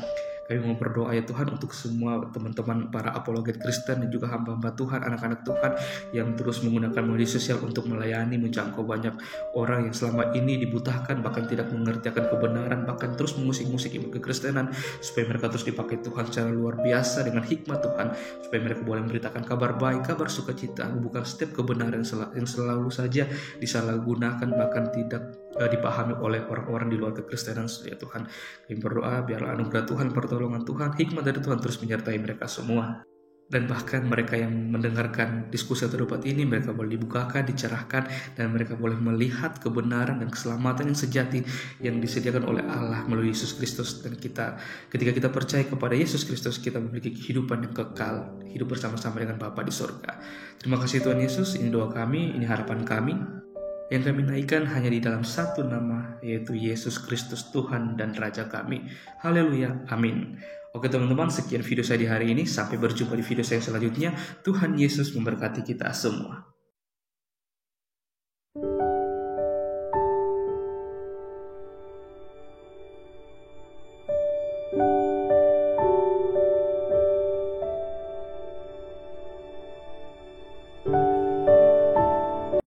Kami mau berdoa ya Tuhan untuk semua teman-teman para apologet Kristen dan juga hamba-hamba Tuhan, anak-anak Tuhan yang terus menggunakan media sosial untuk melayani, menjangkau banyak orang yang selama ini dibutahkan, bahkan tidak mengerti akan kebenaran, bahkan terus mengusik-musik iman kekristenan, supaya mereka terus dipakai Tuhan secara luar biasa dengan hikmat Tuhan, supaya mereka boleh memberitakan kabar baik, kabar sukacita, bukan setiap kebenaran yang selalu saja disalahgunakan, bahkan tidak dipahami oleh orang-orang di luar kekristenan ya Tuhan. Kami berdoa biarlah anugerah Tuhan, pertolongan Tuhan, hikmat dari Tuhan terus menyertai mereka semua. Dan bahkan mereka yang mendengarkan diskusi atau debat ini, mereka boleh dibukakan, dicerahkan, dan mereka boleh melihat kebenaran dan keselamatan yang sejati yang disediakan oleh Allah melalui Yesus Kristus. Dan ketika kita percaya kepada Yesus Kristus, kita memiliki kehidupan yang kekal, hidup bersama-sama dengan Bapa di surga. Terima kasih Tuhan Yesus, ini doa kami, ini harapan kami, yang kami naikkan hanya di dalam satu nama, yaitu Yesus Kristus Tuhan dan Raja kami. Haleluya, amin. Oke teman-teman, sekian video saya di hari ini. Sampai berjumpa di video saya selanjutnya. Tuhan Yesus memberkati kita semua.